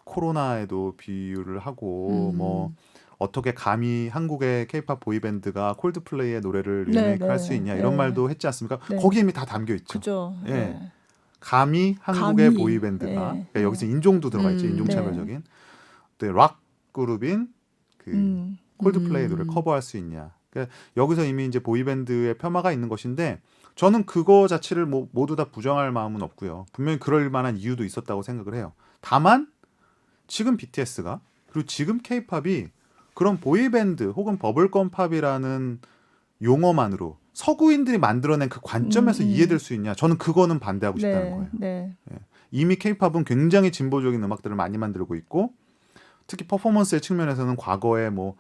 코로나에도 비유를 하고 뭐 어떻게 감히 한국의 케이팝 보이밴드가 콜드플레이의 노래를 네, 리메이크할 네. 수 있냐 이런 네. 말도 했지 않습니까? 네. 거기에 이미 다 담겨 있죠. 그죠. 예. 네. 감히 한국의 감히. 보이밴드가 네. 그러니까 여기서 인종도 들어가 있죠. 인종차별적인 락 그룹인 그 콜드플레이 노래를 커버할 수 있냐. 그러니까 여기서 이미 이제 보이밴드의 폄하가 있는 것인데 저는 그거 자체를 모두 다 부정할 마음은 없고요. 분명히 그럴 만한 이유도 있었다고 생각을 해요. 다만 지금 BTS가 그리고 지금 K-팝이 그런 보이밴드 혹은 버블검 팝이라는 용어만으로 서구인들이 만들어낸 그 관점에서 이해될 수 있냐? 저는 그거는 반대하고 싶다는 거예요. 네. 이미 K-팝은 굉장히 진보적인 음악들을 많이 만들고 있고 특히 퍼포먼스의 측면에서는 과거에 뭐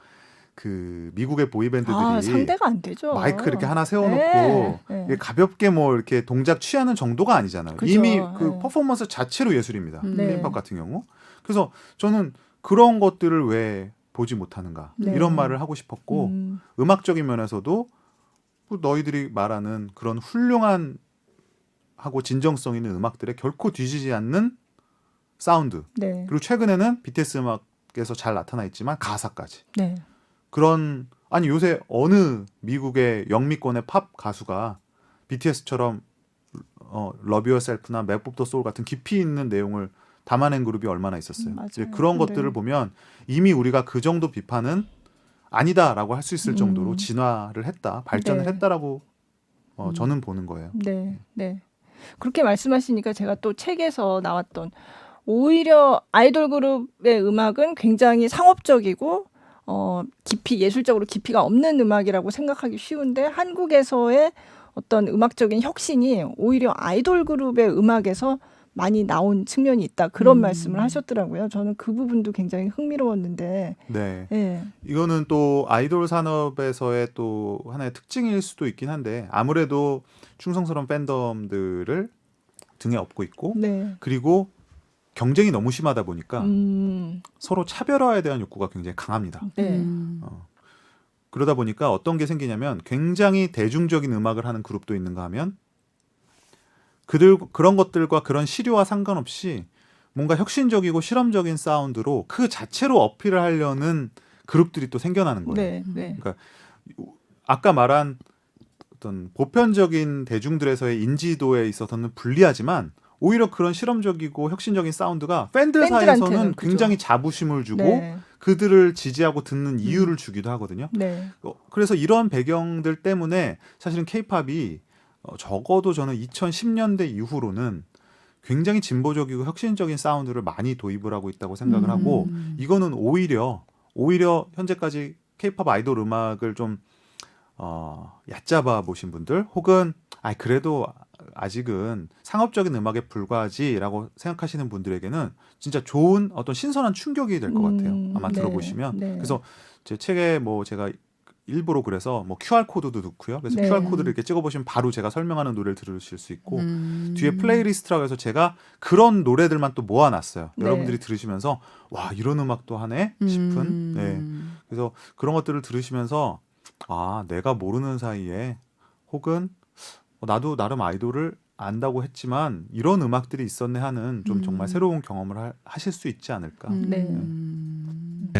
그 미국의 보이밴드들이 상대가 안 되죠. 마이크 이렇게 하나 세워놓고 네. 이게 가볍게 뭐 이렇게 동작 취하는 정도가 아니잖아요. 그죠. 이미 그 네. 퍼포먼스 자체로 예술입니다. 네. K-팝 같은 경우. 그래서 저는 그런 것들을 왜 보지 못하는가 네. 이런 말을 하고 싶었고 음악적인 면에서도 너희들이 말하는 그런 훌륭한 하고 진정성 있는 음악들에 결코 뒤지지 않는 사운드. 네. 그리고 최근에는 BTS 음악에서 잘 나타나 있지만 가사까지. 네. 그런 아니 요새 어느 미국의 영미권의 팝 가수가 BTS처럼 Love Yourself나 Map of the Soul 같은 깊이 있는 내용을 담아낸 그룹이 얼마나 있었어요. 맞아요. 이제 그런 것들을 네. 보면 이미 우리가 그 정도 비판은 아니다라고 할 수 있을 정도로 진화를 했다, 발전을 네. 했다라고 저는 보는 거예요. 네. 네. 그렇게 말씀하시니까 제가 또 책에서 나왔던 오히려 아이돌 그룹의 음악은 굉장히 상업적이고 깊이 예술적으로 깊이가 없는 음악이라고 생각하기 쉬운데 한국에서의 어떤 음악적인 혁신이 오히려 아이돌 그룹의 음악에서 많이 나온 측면이 있다. 그런 말씀을 하셨더라고요. 저는 그 부분도 굉장히 흥미로웠는데. 네. 네. 이거는 또 아이돌 산업에서의 또 하나의 특징일 수도 있긴 한데 아무래도 충성스러운 팬덤들을 등에 업고 있고 네. 그리고 경쟁이 너무 심하다 보니까 음. 서로 차별화에 대한 욕구가 굉장히 강합니다. 네. 그러다 보니까 어떤 게 생기냐면 굉장히 대중적인 음악을 하는 그룹도 있는가 하면 그런 것들과 그런 시류와 상관없이 뭔가 혁신적이고 실험적인 사운드로 그 자체로 어필을 하려는 그룹들이 또 생겨나는 거예요. 네. 네. 그러니까 아까 말한 어떤 보편적인 대중들에서의 인지도에 있어서는 불리하지만 오히려 그런 실험적이고 혁신적인 사운드가 팬들 사이에서는 그죠. 굉장히 자부심을 주고 네. 그들을 지지하고 듣는 이유를 주기도 하거든요. 네. 그래서 이런 배경들 때문에 사실은 K-팝이 적어도 저는 2010년대 이후로는 굉장히 진보적이고 혁신적인 사운드를 많이 도입을 하고 있다고 생각을 하고 이거는 오히려 현재까지 K-팝 아이돌 음악을 좀 얕잡아 보신 분들 혹은 그래도 아직은 상업적인 음악에 불과하지라고 생각하시는 분들에게는 진짜 좋은 어떤 신선한 충격이 될 것 같아요. 아마 네. 들어보시면. 네. 그래서 제 책에 뭐 제가 일부러 그래서 뭐 QR 코드도 넣고요. 그래서 네. QR 코드를 이렇게 찍어보시면 바로 제가 설명하는 노래를 들으실 수 있고 뒤에 플레이리스트라고 해서 제가 그런 노래들만 또 모아놨어요. 네. 여러분들이 들으시면서 와 이런 음악도 하네 싶은. 네. 그래서 그런 것들을 들으시면서 아 내가 모르는 사이에 혹은 나도 나름 아이돌을 안다고 했지만 이런 음악들이 있었네 하는 좀 정말 새로운 경험을 하실 수 있지 않을까. 네. 네.